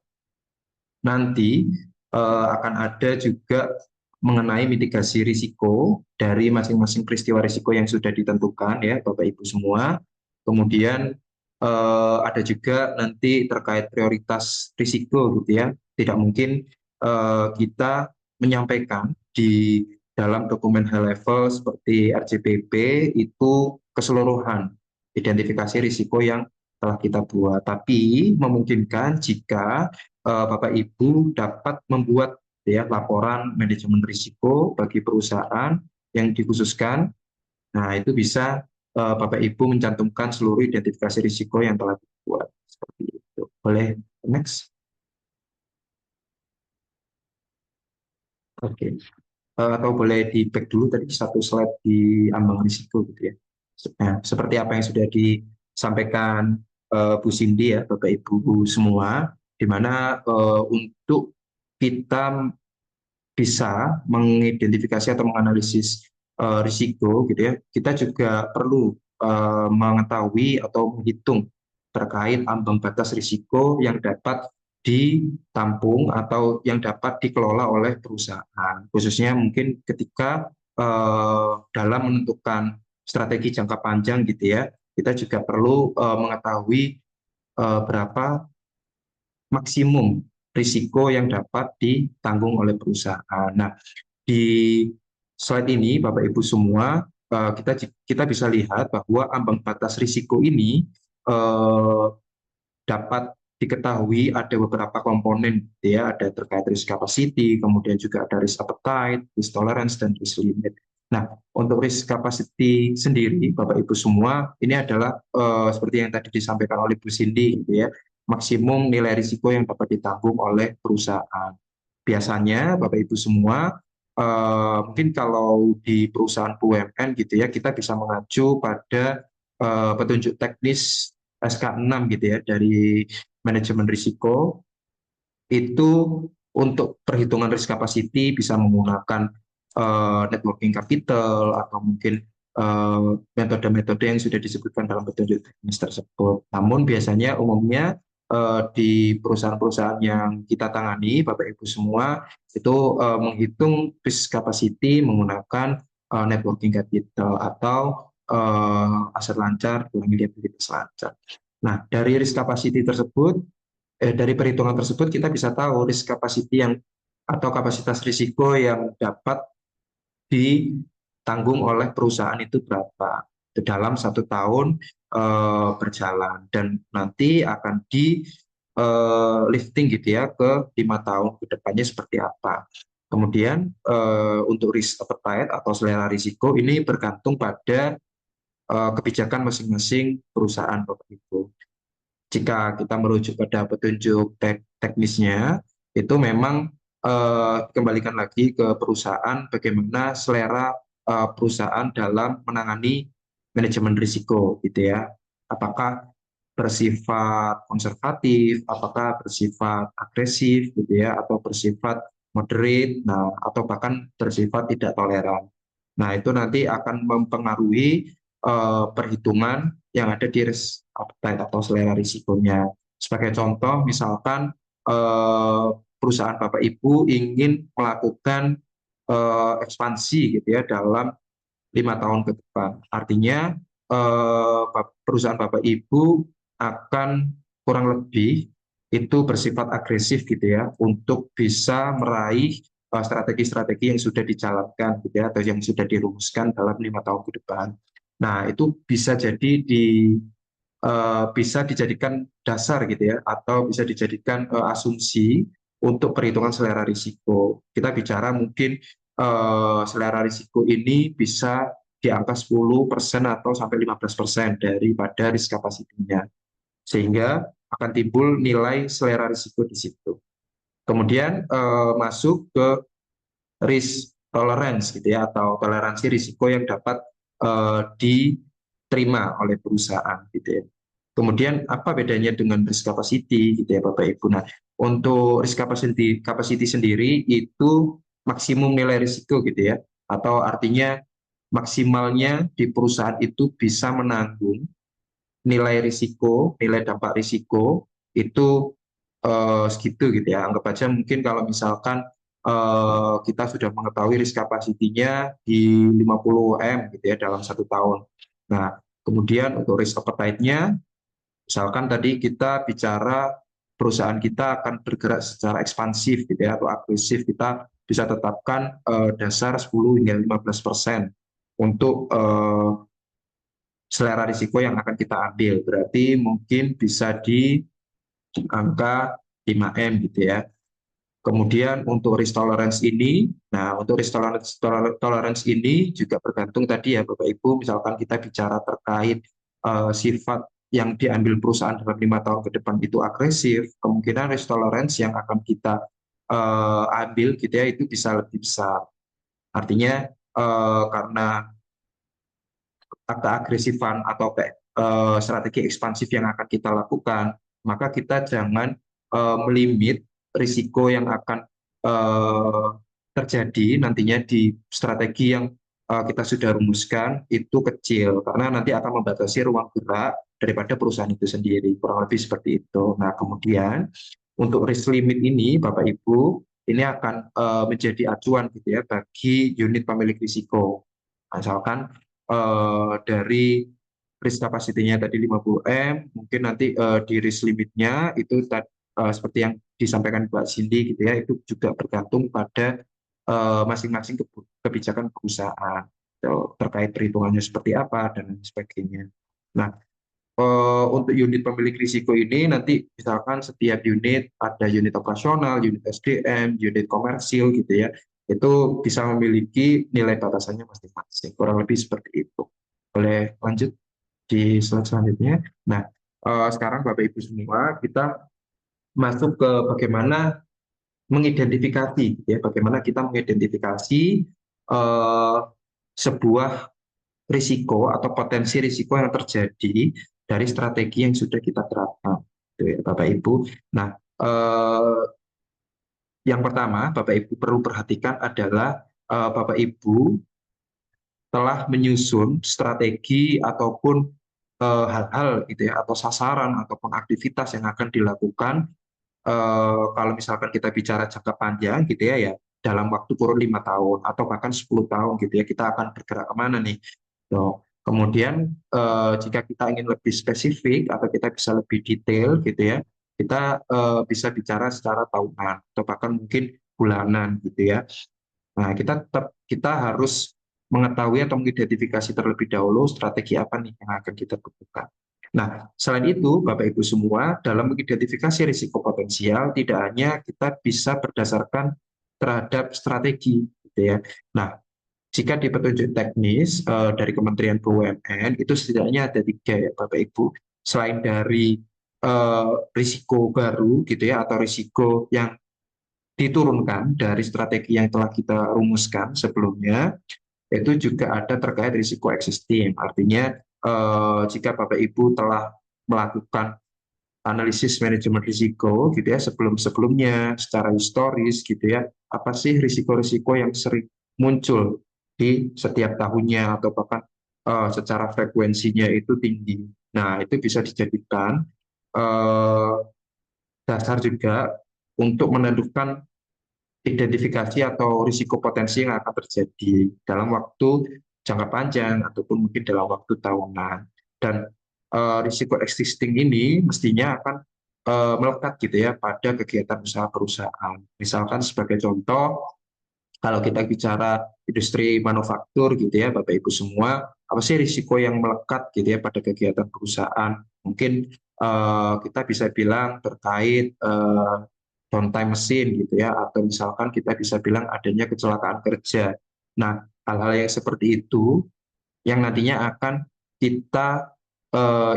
nanti akan ada juga mengenai mitigasi risiko dari masing-masing peristiwa risiko yang sudah ditentukan ya Bapak Ibu semua. Kemudian ada juga nanti terkait prioritas risiko gitu ya. Tidak mungkin kita menyampaikan di dalam dokumen high level seperti RJBP itu keseluruhan identifikasi risiko yang telah kita buat, tapi memungkinkan jika Bapak Ibu dapat membuat ya laporan manajemen risiko bagi perusahaan yang dikhususkan. Nah, itu bisa Bapak Ibu mencantumkan seluruh identifikasi risiko yang telah dibuat. Seperti itu. Boleh next? Oke. Atau boleh di back dulu tadi satu slide di ambang risiko gitu ya. Nah, seperti apa yang sudah disampaikan Bu Cindy ya, Bapak Ibu semua, di mana untuk kita bisa mengidentifikasi atau menganalisis risiko gitu ya, kita juga perlu mengetahui atau menghitung terkait ambang batas risiko yang dapat ditampung atau yang dapat dikelola oleh perusahaan. Khususnya mungkin ketika dalam menentukan strategi jangka panjang gitu ya, kita juga perlu mengetahui berapa maksimum risiko yang dapat ditanggung oleh perusahaan. Nah, di slide ini, Bapak Ibu semua, kita bisa lihat bahwa ambang batas risiko ini eh, dapat diketahui ada beberapa komponen, gitu ya, ada terkait risk capacity, kemudian juga ada risk appetite, risk tolerance, dan risk limit. Nah, untuk risk capacity sendiri, Bapak Ibu semua, ini adalah seperti yang tadi disampaikan oleh Bu Cindy, gitu ya, maksimum nilai risiko yang dapat ditanggung oleh perusahaan. Biasanya, Bapak Ibu semua, mungkin kalau di perusahaan BUMN gitu ya, kita bisa mengacu pada petunjuk teknis SK6 gitu ya dari manajemen risiko. Itu untuk perhitungan risk capacity bisa menggunakan net working capital atau mungkin metode-metode yang sudah disebutkan dalam petunjuk teknis tersebut. Namun biasanya umumnya di perusahaan-perusahaan yang kita tangani, Bapak Ibu semua, itu menghitung risk capacity menggunakan net working capital atau aset lancar kurangi liabilitas lancar. Nah, dari risk capacity tersebut, dari perhitungan tersebut kita bisa tahu risk capacity yang atau kapasitas risiko yang dapat ditanggung oleh perusahaan itu berapa dalam 1 tahun berjalan, dan nanti akan di lifting gitu ya ke 5 tahun ke depannya seperti apa. Kemudian untuk risk appetite atau selera risiko ini bergantung pada kebijakan masing-masing perusahaan, Bapak Ibu. Jika kita merujuk pada petunjuk teknisnya, itu memang kembalikan lagi ke perusahaan bagaimana selera perusahaan dalam menangani manajemen risiko, gitu ya. Apakah bersifat konservatif, apakah bersifat agresif, gitu ya, atau bersifat moderate, nah, atau bahkan bersifat tidak toleran. Nah, itu nanti akan mempengaruhi perhitungan yang ada di risk appetite atau selera risikonya. Sebagai contoh, misalkan perusahaan Bapak Ibu ingin melakukan ekspansi gitu ya dalam 5 tahun ke depan. Artinya perusahaan Bapak Ibu akan kurang lebih itu bersifat agresif gitu ya untuk bisa meraih strategi-strategi yang sudah dijalankan gitu ya, atau yang sudah dirumuskan dalam 5 tahun ke depan. Nah, itu bisa jadi bisa dijadikan dasar gitu ya, atau bisa dijadikan asumsi untuk perhitungan selera risiko. Kita bicara mungkin selera risiko ini bisa di angka 10% atau sampai 15% daripada risk capacity-nya. Sehingga akan timbul nilai selera risiko di situ. Kemudian masuk ke risk tolerance gitu ya, atau toleransi risiko yang dapat diterima oleh perusahaan gitu ya. Kemudian apa bedanya dengan risk capacity gitu ya Bapak Ibu. Nah, untuk risk capacity sendiri itu maksimum nilai risiko gitu ya, atau artinya maksimalnya di perusahaan itu bisa menanggung nilai risiko, nilai dampak risiko itu segitu gitu ya. Anggap aja mungkin kalau misalkan kita sudah mengetahui risk capacity-nya di 50 M gitu ya dalam 1 tahun. Nah, kemudian untuk risk appetite-nya, misalkan tadi kita bicara perusahaan kita akan bergerak secara ekspansif gitu ya, atau agresif, kita bisa tetapkan dasar 10 hingga 15% untuk selera risiko yang akan kita ambil. Berarti mungkin bisa di angka 5M gitu ya. Kemudian untuk risk tolerance ini, nah untuk risk tolerance ini juga bergantung tadi ya Bapak Ibu, misalkan kita bicara terkait sifat yang diambil perusahaan dalam 5 tahun ke depan itu agresif, kemungkinan risk tolerance yang akan kita ambil gitu ya itu bisa lebih besar. Artinya karena keagresifan atau strategi ekspansif yang akan kita lakukan, maka kita jangan melimit risiko yang akan terjadi nantinya di strategi yang kita sudah rumuskan itu kecil karena nanti akan membatasi ruang gerak daripada perusahaan itu sendiri, kurang lebih seperti itu. Nah, kemudian untuk risk limit ini, Bapak Ibu, ini akan menjadi acuan gitu ya bagi unit pemilik risiko. Misalkan dari risk capacity-nya tadi 50 M, mungkin nanti di risk limit-nya itu seperti yang disampaikan Mbak Cindy gitu ya, itu juga bergantung pada masing-masing kebijakan perusahaan terkait perhitungannya seperti apa dan lain sebagainya. Nah, untuk unit pemilik risiko ini nanti misalkan setiap unit ada unit operasional, unit SDM, unit komersil gitu ya, itu bisa memiliki nilai batasannya masing-masing, kurang lebih seperti itu. Boleh lanjut di slide selanjutnya. Nah, sekarang Bapak Ibu semua kita masuk ke bagaimana mengidentifikasi, ya, bagaimana kita mengidentifikasi eh, sebuah risiko atau potensi risiko yang terjadi dari strategi yang sudah kita terapkan, gitu ya, Bapak Ibu. Nah, yang pertama Bapak Ibu perlu perhatikan adalah Bapak Ibu telah menyusun strategi ataupun hal-hal gitu ya, atau sasaran ataupun aktivitas yang akan dilakukan kalau misalkan kita bicara jangka panjang gitu ya, ya dalam waktu kurun 5 tahun atau bahkan 10 tahun gitu ya, kita akan bergerak kemana nih. So, kemudian jika kita ingin lebih spesifik atau kita bisa lebih detail gitu ya, kita bisa bicara secara tahunan atau bahkan mungkin bulanan gitu ya. Nah, kita harus mengetahui atau mengidentifikasi terlebih dahulu strategi apa nih yang akan kita butuhkan. Nah, selain itu, Bapak Ibu semua, dalam mengidentifikasi risiko potensial, tidak hanya kita bisa berdasarkan terhadap strategi, gitu ya. Nah, jika di petunjuk teknis dari Kementerian BUMN, itu setidaknya ada 3 ya, Bapak Ibu. Selain dari risiko baru, gitu ya, atau risiko yang diturunkan dari strategi yang telah kita rumuskan sebelumnya, itu juga ada terkait risiko existing. Artinya jika Bapak Ibu telah melakukan analisis manajemen risiko gitu ya sebelum-sebelumnya secara historis gitu ya, apa sih risiko-risiko yang sering muncul di setiap tahunnya atau bahkan secara frekuensinya itu tinggi. Nah, itu bisa dijadikan dasar juga untuk menentukan identifikasi atau risiko potensi yang akan terjadi dalam waktu jangka panjang ataupun mungkin dalam waktu tahunan. Dan risiko existing ini mestinya akan melekat gitu ya pada kegiatan usaha perusahaan. Misalkan sebagai contoh, kalau kita bicara industri manufaktur gitu ya, Bapak Ibu semua, apa sih risiko yang melekat gitu ya pada kegiatan perusahaan? Mungkin kita bisa bilang terkait downtime mesin gitu ya, atau misalkan kita bisa bilang adanya kecelakaan kerja. Nah, hal-hal yang seperti itu yang nantinya akan kita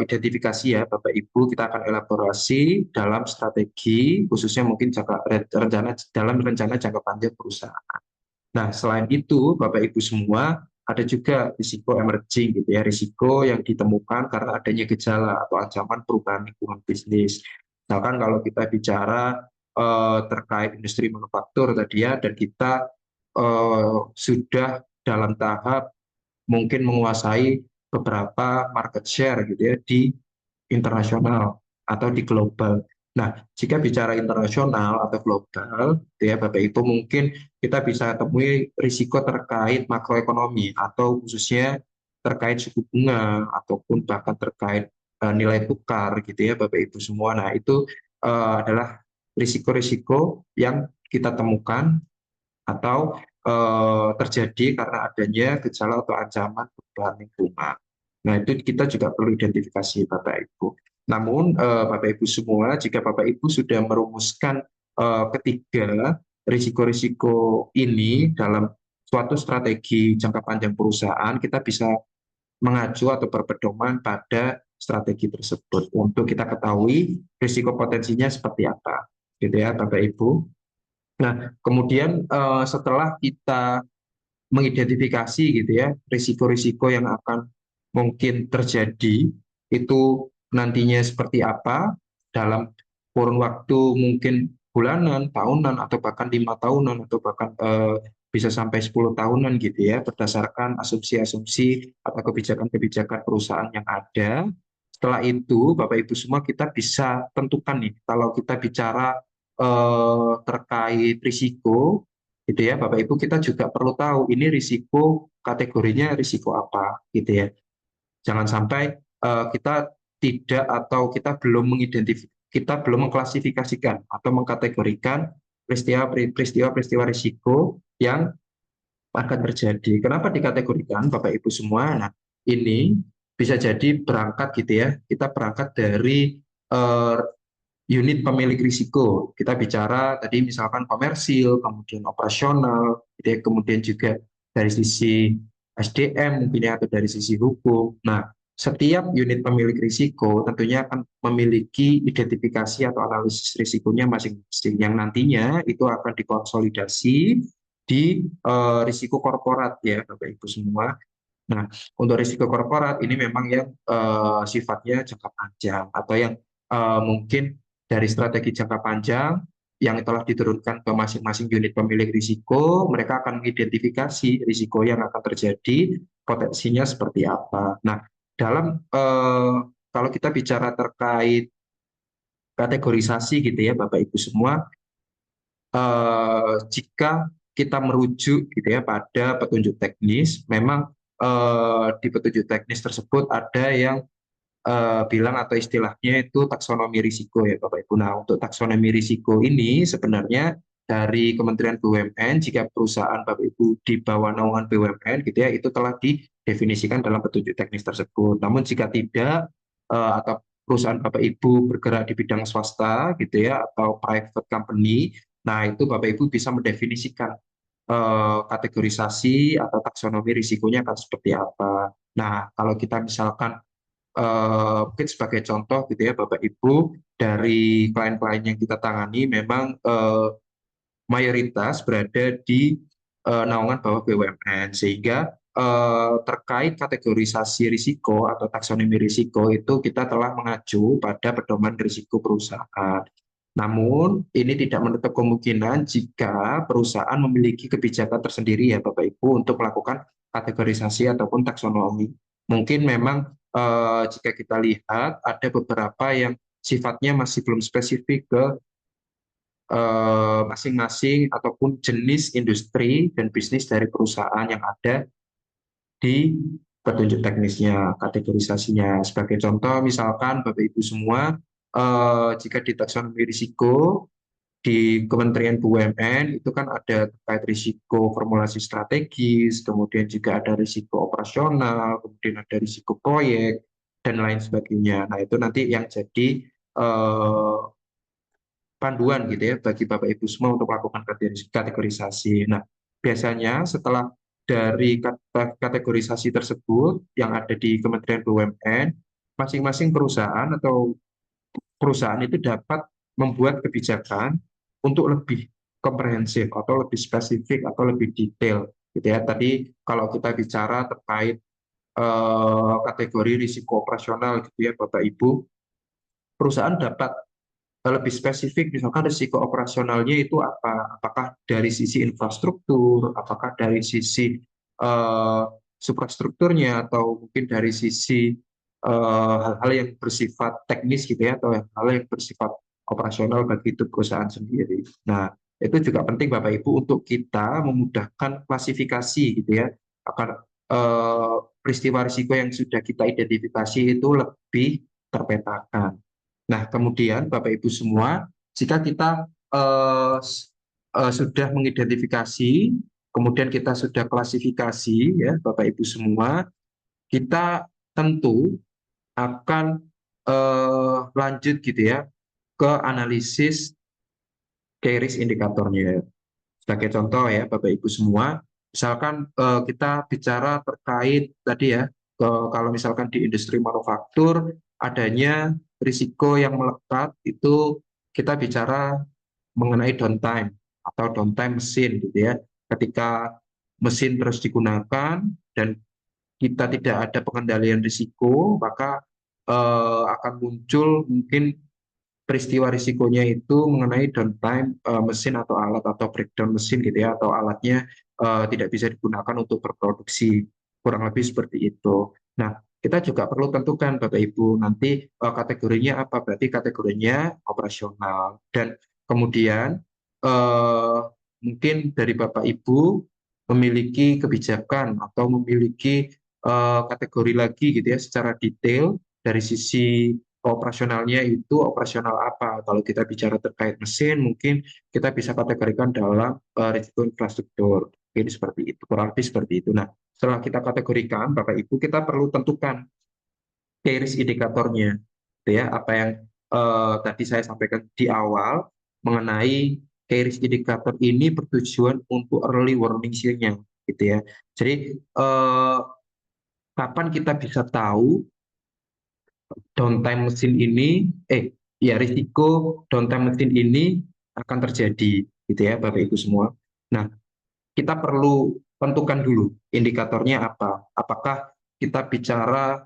identifikasi ya Bapak Ibu, kita akan elaborasi dalam strategi khususnya mungkin dalam rencana jangka panjang perusahaan. Nah, selain itu Bapak Ibu semua, ada juga risiko emerging gitu ya, risiko yang ditemukan karena adanya gejala atau ancaman perubahan lingkungan bisnis. Misalkan kalau kita bicara terkait industri manufaktur tadi ya, dan kita sudah dalam tahap mungkin menguasai beberapa market share gitu ya di internasional atau di global. Nah, jika bicara internasional atau global, gitu ya Bapak Ibu, mungkin kita bisa temui risiko terkait makroekonomi atau khususnya terkait suku bunga ataupun bahkan terkait nilai tukar gitu ya Bapak Ibu semua. Nah, itu adalah risiko-risiko yang kita temukan atau terjadi karena adanya gejala atau ancaman perubahan lingkungan. Nah, itu kita juga perlu identifikasi Bapak Ibu. Namun, Bapak Ibu semua, jika Bapak Ibu sudah merumuskan ketiga risiko-risiko ini dalam suatu strategi jangka panjang perusahaan, kita bisa mengacu atau berpedoman pada strategi tersebut untuk kita ketahui risiko potensinya seperti apa, gitu ya, Bapak Ibu. Nah, kemudian setelah kita mengidentifikasi gitu ya risiko-risiko yang akan mungkin terjadi itu nantinya seperti apa dalam kurun waktu mungkin bulanan, tahunan atau bahkan 5 tahunan atau bahkan bisa sampai 10 tahunan gitu ya, berdasarkan asumsi-asumsi atau kebijakan-kebijakan perusahaan yang ada. Setelah itu, Bapak Ibu semua, kita bisa tentukan nih, kalau kita bicara terkait risiko, gitu ya, Bapak Ibu, kita juga perlu tahu ini risiko kategorinya risiko apa, gitu ya. Jangan sampai kita tidak atau kita belum mengklasifikasikan atau mengkategorikan peristiwa-peristiwa risiko yang akan terjadi. Kenapa dikategorikan, Bapak Ibu semua? Nah, ini bisa jadi berangkat gitu ya. Kita berangkat dari eh, unit pemilik risiko. Kita bicara tadi misalkan komersil, kemudian operasional, gitu ya, kemudian juga dari sisi SDM mungkin ya, atau dari sisi hukum. Nah, setiap unit pemilik risiko tentunya akan memiliki identifikasi atau analisis risikonya masing-masing yang nantinya itu akan dikonsolidasi di risiko korporat ya Bapak Ibu semua. Nah, untuk risiko korporat ini memang yang sifatnya jangka panjang atau yang mungkin dari strategi jangka panjang yang telah diturunkan ke masing-masing unit pemilik risiko, mereka akan mengidentifikasi risiko yang akan terjadi, potensinya seperti apa. Nah, dalam kalau kita bicara terkait kategorisasi gitu ya, Bapak Ibu semua, jika kita merujuk gitu ya pada petunjuk teknis, memang di petunjuk teknis tersebut ada yang bilang atau istilahnya itu taksonomi risiko ya Bapak Ibu. Nah, untuk taksonomi risiko ini sebenarnya dari Kementerian BUMN, jika perusahaan Bapak Ibu di bawah naungan BUMN gitu ya, itu telah didefinisikan dalam petunjuk teknis tersebut. Namun jika tidak atau perusahaan Bapak Ibu bergerak di bidang swasta gitu ya atau private company, nah itu Bapak Ibu bisa mendefinisikan kategorisasi atau taksonomi risikonya akan seperti apa. Nah, kalau kita misalkan mungkin sebagai contoh gitu ya Bapak Ibu, dari klien-klien yang kita tangani memang mayoritas berada di naungan bawah BUMN, sehingga terkait kategorisasi risiko atau taksonomi risiko itu kita telah mengacu pada pedoman risiko perusahaan. Namun ini tidak menutup kemungkinan jika perusahaan memiliki kebijakan tersendiri ya Bapak Ibu untuk melakukan kategorisasi ataupun taksonomi. Mungkin memang jika kita lihat ada beberapa yang sifatnya masih belum spesifik ke masing-masing ataupun jenis industri dan bisnis dari perusahaan yang ada di petunjuk teknisnya, kategorisasinya. Sebagai contoh, misalkan Bapak Ibu semua, jika di taksonomi risiko di Kementerian BUMN itu kan ada terkait risiko formulasi strategis, kemudian juga ada risiko operasional, kemudian ada risiko proyek, dan lain sebagainya. Nah, itu nanti yang jadi eh, panduan gitu ya bagi Bapak Ibu semua untuk melakukan kategorisasi. Nah, biasanya setelah dari kategorisasi tersebut yang ada di Kementerian BUMN, masing-masing perusahaan atau perusahaan itu dapat membuat kebijakan untuk lebih komprehensif atau lebih spesifik atau lebih detail gitu ya. Tadi kalau kita bicara terkait kategori risiko operasional gitu ya Bapak Ibu, perusahaan dapat lebih spesifik, misalkan risiko operasionalnya itu apa? Apakah dari sisi infrastruktur, apakah dari sisi eh, suprastrukturnya, atau mungkin dari sisi hal-hal yang bersifat teknis gitu ya, atau hal-hal yang bersifat operasional bagi itu perusahaan sendiri. Nah, itu juga penting Bapak Ibu untuk kita memudahkan klasifikasi gitu ya, agar peristiwa risiko yang sudah kita identifikasi itu lebih terpetakan. Nah, kemudian Bapak Ibu semua, jika kita sudah mengidentifikasi, kemudian kita sudah klasifikasi ya Bapak Ibu semua, kita tentu akan lanjut gitu ya ke analisis key risk indikatornya. Sebagai contoh ya Bapak Ibu semua, misalkan kita bicara terkait tadi ya, kalau misalkan di industri manufaktur adanya risiko yang melekat itu kita bicara mengenai downtime atau downtime mesin gitu ya. Ketika mesin terus digunakan dan kita tidak ada pengendalian risiko, maka akan muncul mungkin peristiwa risikonya itu mengenai downtime mesin atau alat atau breakdown mesin gitu ya, atau alatnya tidak bisa digunakan untuk berproduksi, kurang lebih seperti itu. Nah, kita juga perlu tentukan Bapak Ibu nanti kategorinya apa, berarti kategorinya operasional. Dan kemudian eh, mungkin dari Bapak Ibu memiliki kebijakan atau memiliki kategori lagi gitu ya secara detail dari sisi operasionalnya itu operasional apa. Kalau kita bicara terkait mesin, mungkin kita bisa kategorikan dalam risiko infrastruktur. Ini seperti itu, kurang lebih seperti itu. Nah, setelah kita kategorikan, Bapak Ibu, kita perlu tentukan key risk indikatornya, gitu ya. Apa yang tadi saya sampaikan di awal mengenai key risk indikator ini bertujuan untuk early warning signal, gitu ya. Jadi kapan kita bisa tahu downtime mesin ini, ya risiko downtime mesin ini akan terjadi, gitu ya, Bapak Ibu semua. Nah, kita perlu tentukan dulu indikatornya apa. Apakah kita bicara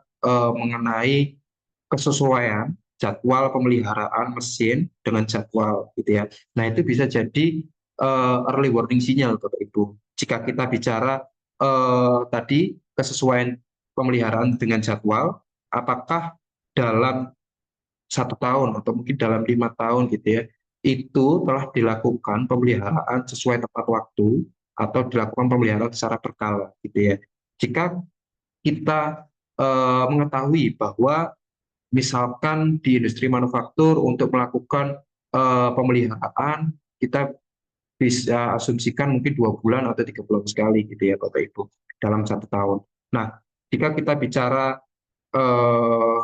mengenai kesesuaian jadwal pemeliharaan mesin dengan jadwal, gitu ya. Nah, itu bisa jadi early warning signal, Bapak Ibu. Jika kita bicara tadi kesesuaian pemeliharaan dengan jadwal, apakah dalam 1 tahun atau mungkin dalam 5 tahun gitu ya, itu telah dilakukan pemeliharaan sesuai tepat waktu atau dilakukan pemeliharaan secara berkala gitu ya. Jika kita mengetahui bahwa misalkan di industri manufaktur untuk melakukan pemeliharaan kita bisa asumsikan mungkin 2 bulan atau 3 bulan sekali gitu ya Bapak Ibu dalam 1 tahun. Nah, jika kita bicara eh,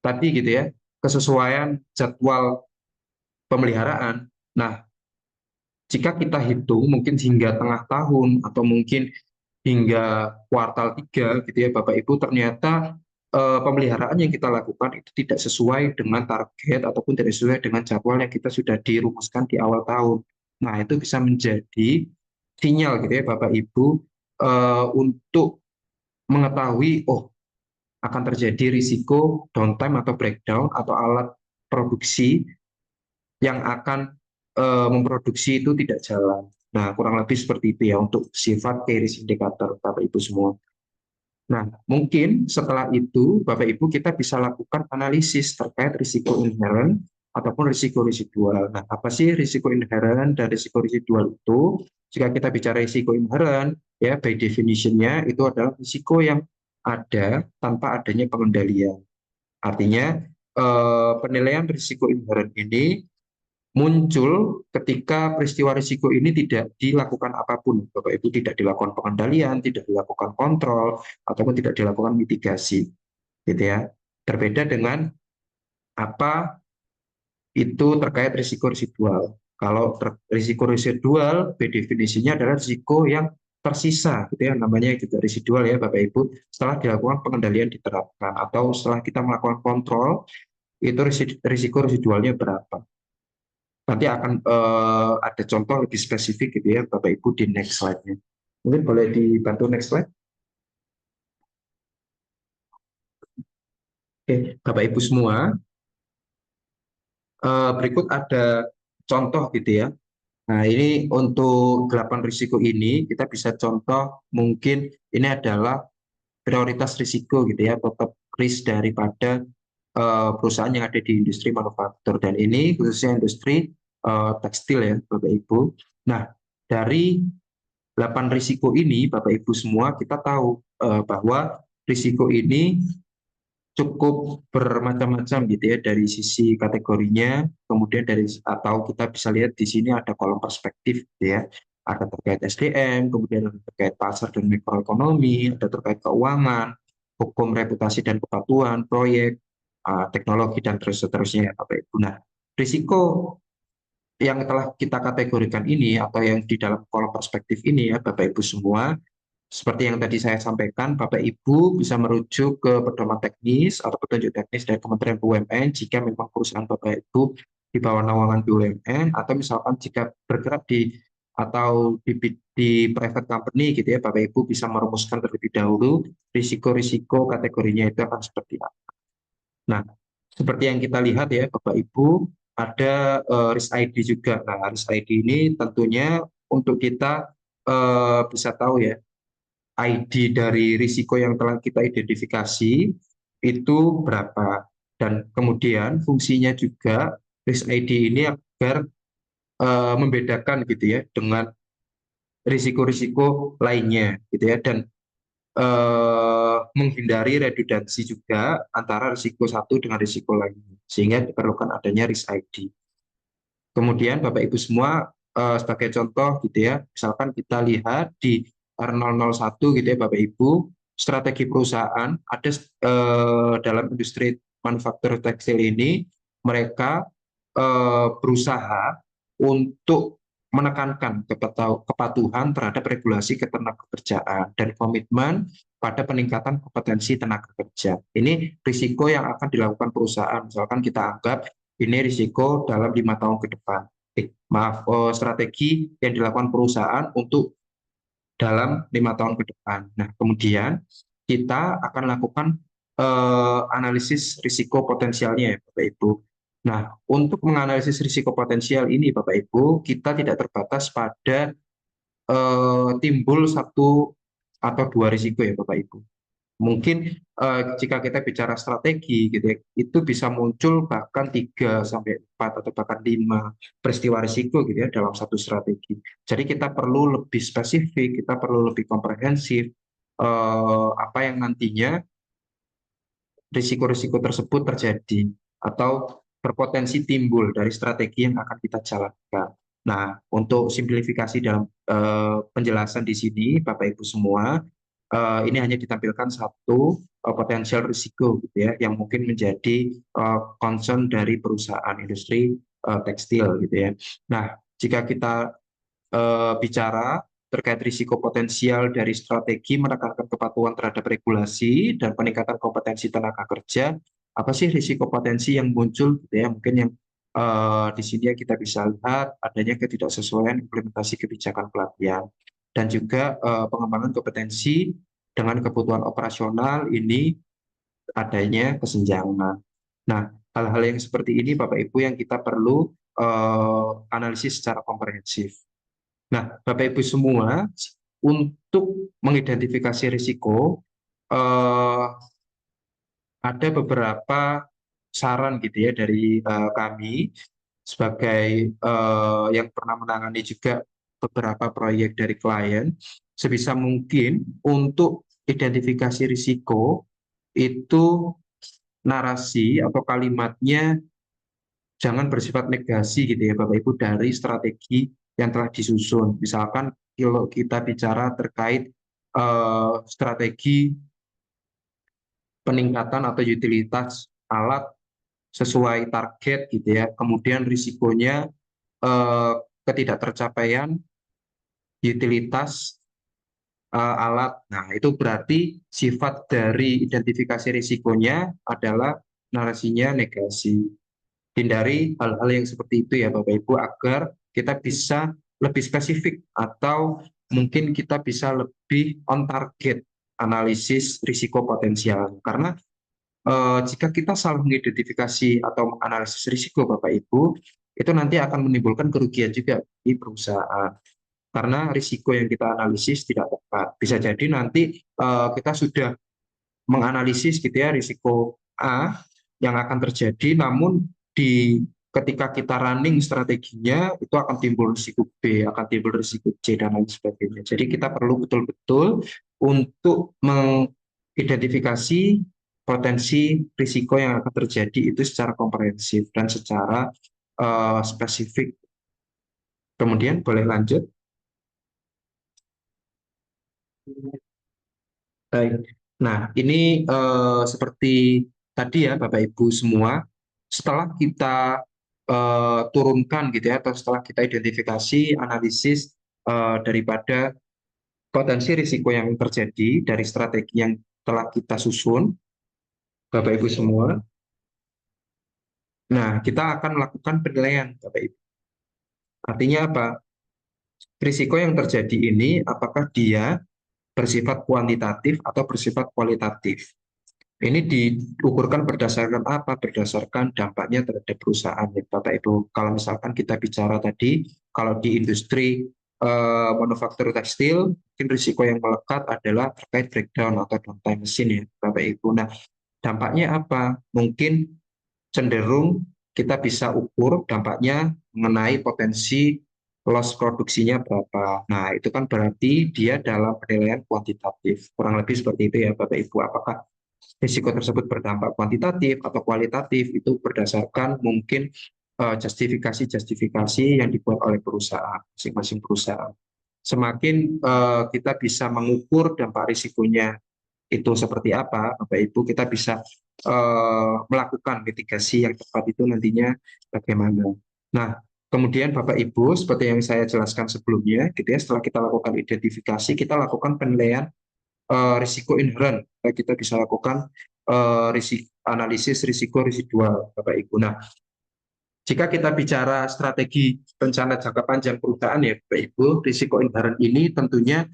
tadi gitu ya kesesuaian jadwal pemeliharaan. Nah, jika kita hitung mungkin hingga tengah tahun atau mungkin hingga kuartal 3 gitu ya Bapak Ibu, ternyata pemeliharaan yang kita lakukan itu tidak sesuai dengan target ataupun tidak sesuai dengan jadwal yang kita sudah dirumuskan di awal tahun. Nah, itu bisa menjadi sinyal gitu ya Bapak Ibu untuk mengetahui akan terjadi risiko downtime atau breakdown atau alat produksi yang akan memproduksi itu tidak jalan. Nah, kurang lebih seperti itu ya untuk sifat key risk indicator Bapak Ibu semua. Nah, mungkin setelah itu Bapak Ibu kita bisa lakukan analisis terkait risiko inherent ataupun risiko residual. Nah, apa sih risiko inherent dan risiko residual itu? Jika kita bicara risiko inherent, ya by definition-nya itu adalah risiko yang ada tanpa adanya pengendalian. Artinya, penilaian risiko inherent ini muncul ketika peristiwa risiko ini tidak dilakukan apapun, Bapak Ibu, tidak dilakukan pengendalian, tidak dilakukan kontrol, ataupun tidak dilakukan mitigasi, gitu ya. Berbeda dengan apa itu terkait risiko residual. Kalau risiko residual, definisinya adalah risiko yang tersisa, gitu ya, namanya gitu residual ya, Bapak Ibu. Setelah dilakukan pengendalian diterapkan atau setelah kita melakukan kontrol, itu risiko residualnya berapa. Nanti akan ada contoh lebih spesifik gitu ya Bapak Ibu di next slide-nya. Mungkin boleh dibantu next slide. Oke, Bapak Ibu semua, berikut ada contoh gitu ya. Nah, ini untuk 8 risiko ini kita bisa contoh mungkin ini adalah prioritas risiko gitu ya, tetap risk daripada perusahaan yang ada di industri manufaktur dan ini khususnya industri tekstil ya Bapak Ibu. Nah, dari 8 risiko ini Bapak Ibu semua kita tahu bahwa risiko ini cukup bermacam-macam gitu ya dari sisi kategorinya, kemudian dari atau kita bisa lihat di sini ada kolom perspektif gitu ya. Ada terkait SDM, kemudian ada terkait pasar dan mikroekonomi, ada terkait keuangan, hukum reputasi dan kepatuhan, proyek, teknologi dan seterusnya ya Bapak Ibu. Nah, risiko yang telah kita kategorikan ini atau yang di dalam kolom perspektif ini ya Bapak Ibu semua, seperti yang tadi saya sampaikan, Bapak Ibu bisa merujuk ke pedoman teknis atau petunjuk teknis dari Kementerian BUMN jika memang perusahaan Bapak Ibu di bawah naungan BUMN atau misalkan jika bergerak di atau di private company gitu ya Bapak Ibu bisa merumuskan terlebih dahulu risiko-risiko kategorinya itu akan seperti apa. Nah, seperti yang kita lihat ya Bapak Ibu, ada risk ID juga. Nah, risk ID ini tentunya untuk kita bisa tahu ya, ID dari risiko yang telah kita identifikasi itu berapa. Dan kemudian fungsinya juga risk ID ini agar membedakan gitu ya dengan risiko-risiko lainnya gitu ya, dan menghindari redundansi juga antara risiko satu dengan risiko lainnya, sehingga diperlukan adanya risk ID. Kemudian Bapak Ibu semua, sebagai contoh gitu ya, misalkan kita lihat di R001 gitu ya Bapak Ibu, strategi perusahaan ada dalam industri manufaktur tekstil ini, mereka berusaha untuk menekankan kepatuhan terhadap regulasi ketenagakerjaan dan komitmen pada peningkatan kompetensi tenaga kerja. Ini risiko yang akan dilakukan perusahaan. Misalkan kita anggap ini risiko dalam 5 tahun ke depan. Strategi yang dilakukan perusahaan untuk dalam 5 tahun ke depan. Nah, kemudian kita akan lakukan analisis risiko potensialnya ya, Bapak Ibu. Nah, untuk menganalisis risiko potensial ini, Bapak Ibu, kita tidak terbatas pada timbul satu atau dua risiko ya, Bapak Ibu. Mungkin jika kita bicara strategi gitu ya, itu bisa muncul bahkan 3 sampai 4 atau bahkan 5 peristiwa risiko gitu ya dalam satu strategi. Jadi kita perlu lebih spesifik, kita perlu lebih komprehensif apa yang nantinya risiko-risiko tersebut terjadi atau berpotensi timbul dari strategi yang akan kita jalankan. Nah, untuk simplifikasi dalam penjelasan di sini, Bapak Ibu semua, ini hanya ditampilkan satu potensial risiko gitu ya, yang mungkin menjadi concern dari perusahaan industri tekstil gitu ya. Nah, jika kita bicara terkait risiko potensial dari strategi menekankan kepatuhan terhadap regulasi dan peningkatan kompetensi tenaga kerja, apa sih risiko potensi yang muncul gitu ya, mungkin yang di sini kita bisa lihat adanya ketidaksesuaian implementasi kebijakan pelatihan dan juga pengembangan kompetensi dengan kebutuhan operasional, ini adanya kesenjangan. Nah, hal-hal yang seperti ini Bapak Ibu yang kita perlu analisis secara komprehensif. Nah, Bapak Ibu semua, untuk mengidentifikasi risiko, ada beberapa saran gitu ya dari kami sebagai yang pernah menangani juga beberapa proyek dari klien. Sebisa mungkin untuk identifikasi risiko itu narasi atau kalimatnya jangan bersifat negasi gitu ya Bapak Ibu dari strategi yang telah disusun. Misalkan kalau kita bicara terkait strategi peningkatan atau utilitas alat sesuai target gitu ya, kemudian risikonya ketidaktercapaian utilitas alat. Nah, itu berarti sifat dari identifikasi risikonya adalah narasinya negasi. Hindari hal-hal yang seperti itu ya Bapak Ibu agar kita bisa lebih spesifik atau mungkin kita bisa lebih on target analisis risiko potensial. Karena jika kita salah mengidentifikasi atau menganalisis risiko Bapak Ibu, itu nanti akan menimbulkan kerugian juga di perusahaan. Karena risiko yang kita analisis tidak tepat. Bisa jadi nanti kita sudah menganalisis gitu ya risiko A yang akan terjadi, namun ketika kita running strateginya itu akan timbul risiko B, akan timbul risiko C dan lain sebagainya. Jadi kita perlu betul-betul untuk mengidentifikasi potensi risiko yang akan terjadi itu secara komprehensif dan secara spesifik. Kemudian boleh lanjut. Baik. Nah, ini seperti tadi ya Bapak Ibu semua, setelah kita turunkan gitu ya, atau setelah kita identifikasi analisis daripada potensi risiko yang terjadi dari strategi yang telah kita susun, Bapak Ibu semua. Nah, kita akan melakukan penilaian, Bapak Ibu. Artinya apa? Risiko yang terjadi ini apakah dia bersifat kuantitatif atau bersifat kualitatif? Ini diukurkan berdasarkan apa? Berdasarkan dampaknya terhadap perusahaan, ya, Bapak Ibu. Kalau misalkan kita bicara tadi, kalau di industri manufaktur tekstil, mungkin risiko yang melekat adalah terkait breakdown atau downtime mesin, ya, Bapak Ibu. Nah, dampaknya apa? Mungkin cenderung kita bisa ukur dampaknya mengenai potensi loss produksinya berapa. Nah, itu kan berarti dia dalam penilaian kuantitatif. Kurang lebih seperti itu ya, Bapak Ibu. Apakah risiko tersebut berdampak kuantitatif atau kualitatif itu berdasarkan mungkin justifikasi-justifikasi yang dibuat oleh perusahaan, masing-masing perusahaan. Semakin kita bisa mengukur dampak risikonya itu seperti apa, Bapak Ibu, kita bisa melakukan mitigasi yang tepat itu nantinya bagaimana. Nah, kemudian Bapak Ibu, seperti yang saya jelaskan sebelumnya, gitu ya, setelah kita lakukan identifikasi, kita lakukan penilaian risiko inherent. Kita bisa lakukan analisis risiko residual, Bapak Ibu. Nah, jika kita bicara strategi rencana jangka panjang perusahaan, ya Bapak Ibu, risiko inherent ini tentunya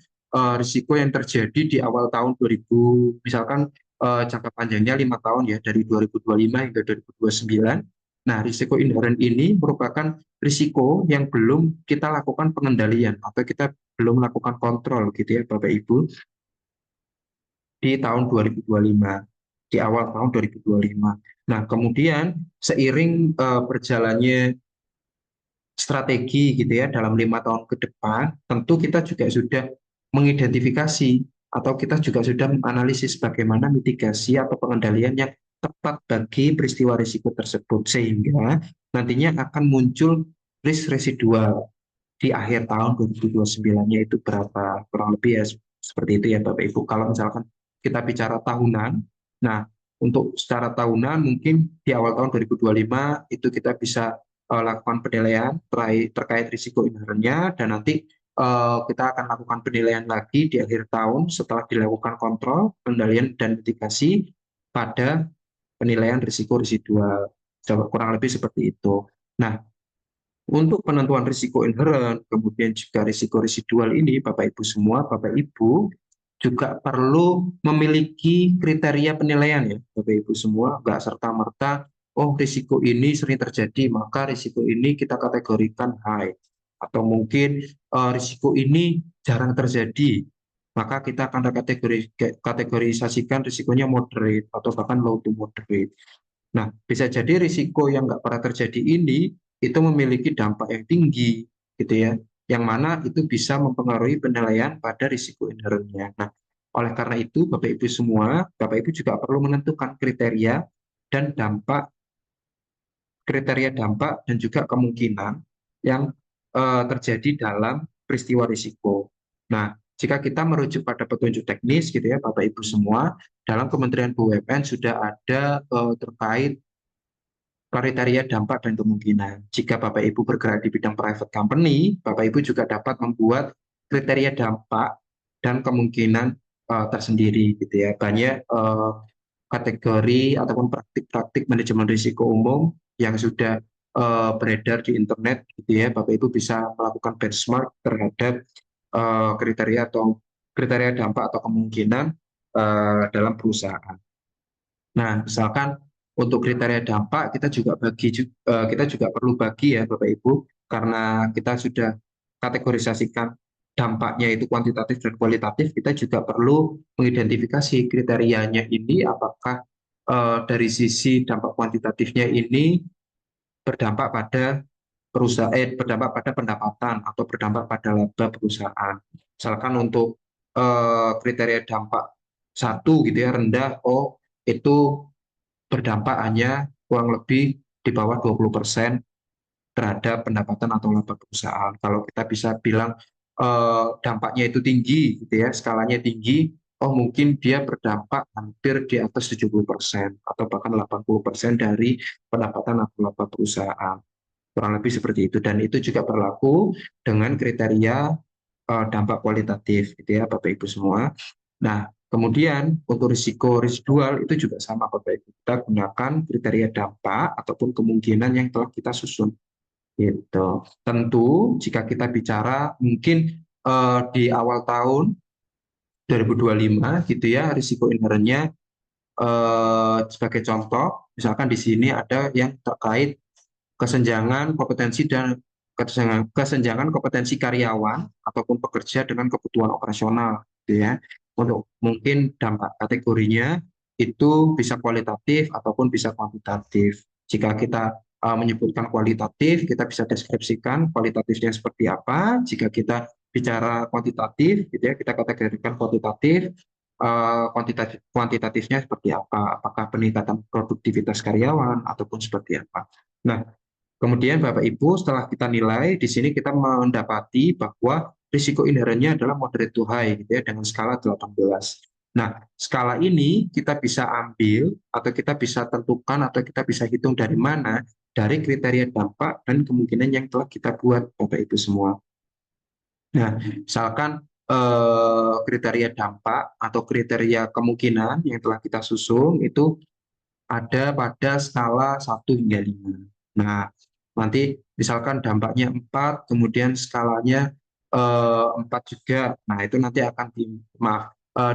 risiko yang terjadi di awal tahun 2000, misalkan jangka panjangnya 5 tahun ya, dari 2025 hingga 2029. Nah, risiko inherent ini merupakan risiko yang belum kita lakukan pengendalian atau kita belum melakukan kontrol gitu ya Bapak Ibu di tahun 2025, di awal tahun 2025. Nah, kemudian seiring berjalannya strategi gitu ya dalam 5 tahun ke depan, tentu kita juga sudah mengidentifikasi atau kita juga sudah menganalisis bagaimana mitigasi atau pengendalian yang tepat bagi peristiwa risiko tersebut, sehingga nantinya akan muncul risk residual di akhir tahun 2029-nya itu berapa, kurang lebih ya seperti itu ya Bapak Ibu. Kalau misalkan kita bicara tahunan, nah untuk secara tahunan mungkin di awal tahun 2025 itu kita bisa lakukan penilaian terkait risiko inherentnya, dan nanti kita akan lakukan penilaian lagi di akhir tahun setelah dilakukan kontrol, pengendalian dan mitigasi pada penilaian risiko residual. Kurang lebih seperti itu. Nah, untuk penentuan risiko inherent, kemudian juga risiko residual ini, Bapak Ibu semua, Bapak Ibu juga perlu memiliki kriteria penilaian ya, Bapak Ibu semua, nggak serta-merta, oh risiko ini sering terjadi, maka risiko ini kita kategorikan high. Atau mungkin risiko ini jarang terjadi, maka kita akan kategorisasikan risikonya moderate atau bahkan low to moderate. Nah, bisa jadi risiko yang nggak pernah terjadi ini itu memiliki dampak yang tinggi, gitu ya, yang mana itu bisa mempengaruhi penilaian pada risiko inherentnya. Nah, oleh karena itu, Bapak Ibu semua, Bapak Ibu juga perlu menentukan kriteria dampak dan juga kemungkinan yang terjadi dalam peristiwa risiko. Nah, jika kita merujuk pada petunjuk teknis, gitu ya, Bapak Ibu semua, dalam Kementerian BUMN sudah ada terkait kriteria dampak dan kemungkinan. Jika Bapak Ibu bergerak di bidang private company, Bapak Ibu juga dapat membuat kriteria dampak dan kemungkinan tersendiri, gitu ya. Banyak kategori ataupun praktik-praktik manajemen risiko umum yang sudah beredar di internet, gitu ya. Bapak Ibu bisa melakukan benchmark terhadap kriteria dampak atau kemungkinan dalam perusahaan. Nah, misalkan untuk kriteria dampak kita juga perlu bagi ya Bapak Ibu, karena kita sudah kategorisasikan dampaknya itu kuantitatif dan kualitatif, kita juga perlu mengidentifikasi kriterianya ini apakah dari sisi dampak kuantitatifnya ini berdampak pada berdampak pada pendapatan atau berdampak pada laba perusahaan. Misalkan untuk kriteria dampak satu gitu ya rendah, oh itu berdampak hanya kurang lebih di bawah 20% terhadap pendapatan atau laba perusahaan. Kalau kita bisa bilang dampaknya itu tinggi, gitu ya, skalanya tinggi, oh mungkin dia berdampak hampir di atas 70% atau bahkan 80% dari pendapatan atau laba perusahaan. Kurang lebih seperti itu. Dan itu juga berlaku dengan kriteria dampak kualitatif, gitu ya, Bapak Ibu semua. Nah, kemudian untuk risiko residual itu juga sama Bapak Ibu. Kita gunakan kriteria dampak ataupun kemungkinan yang telah kita susun. Gitu. Tentu jika kita bicara mungkin di awal tahun 2025 gitu ya, risiko inherentnya sebagai contoh, misalkan di sini ada yang terkait kesenjangan kompetensi dan kesenjangan kompetensi karyawan ataupun pekerja dengan kebutuhan operasional, gitu ya. Untuk mungkin dampak kategorinya itu bisa kualitatif ataupun bisa kuantitatif. Jika kita menyebutkan kualitatif, kita bisa deskripsikan kualitatifnya seperti apa. Jika kita bicara kuantitatif, gitu ya, kita kategorikan kuantitatif. Kuantitatifnya seperti apa? Apakah peningkatan produktivitas karyawan ataupun seperti apa? Nah, kemudian Bapak Ibu, setelah kita nilai, di sini kita mendapati bahwa risiko inherennya adalah moderate to high, gitu ya, dengan skala 18. Nah, skala ini kita bisa ambil atau kita bisa tentukan atau kita bisa hitung dari mana? Dari kriteria dampak dan kemungkinan yang telah kita buat, Bapak Ibu semua. Nah, misalkan kriteria dampak atau kriteria kemungkinan yang telah kita susun itu ada pada skala 1 hingga 5. Nah, nanti misalkan dampaknya 4, kemudian skalanya 4 juga. Nah, itu nanti akan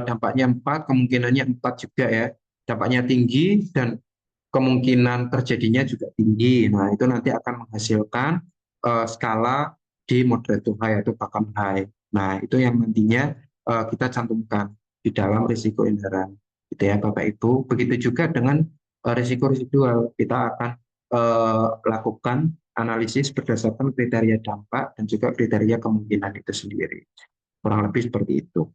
dampaknya 4, kemungkinannya 4 juga ya. Dampaknya tinggi dan kemungkinan terjadinya juga tinggi. Nah, itu nanti akan menghasilkan skala di moderate to high atau bahkan high. Nah, itu yang nantinya kita cantumkan di dalam risiko inheren. Gitu ya, Bapak Ibu. Begitu juga dengan risiko residual. Kita akan lakukan analisis berdasarkan kriteria dampak dan juga kriteria kemungkinan itu sendiri. Kurang lebih seperti itu.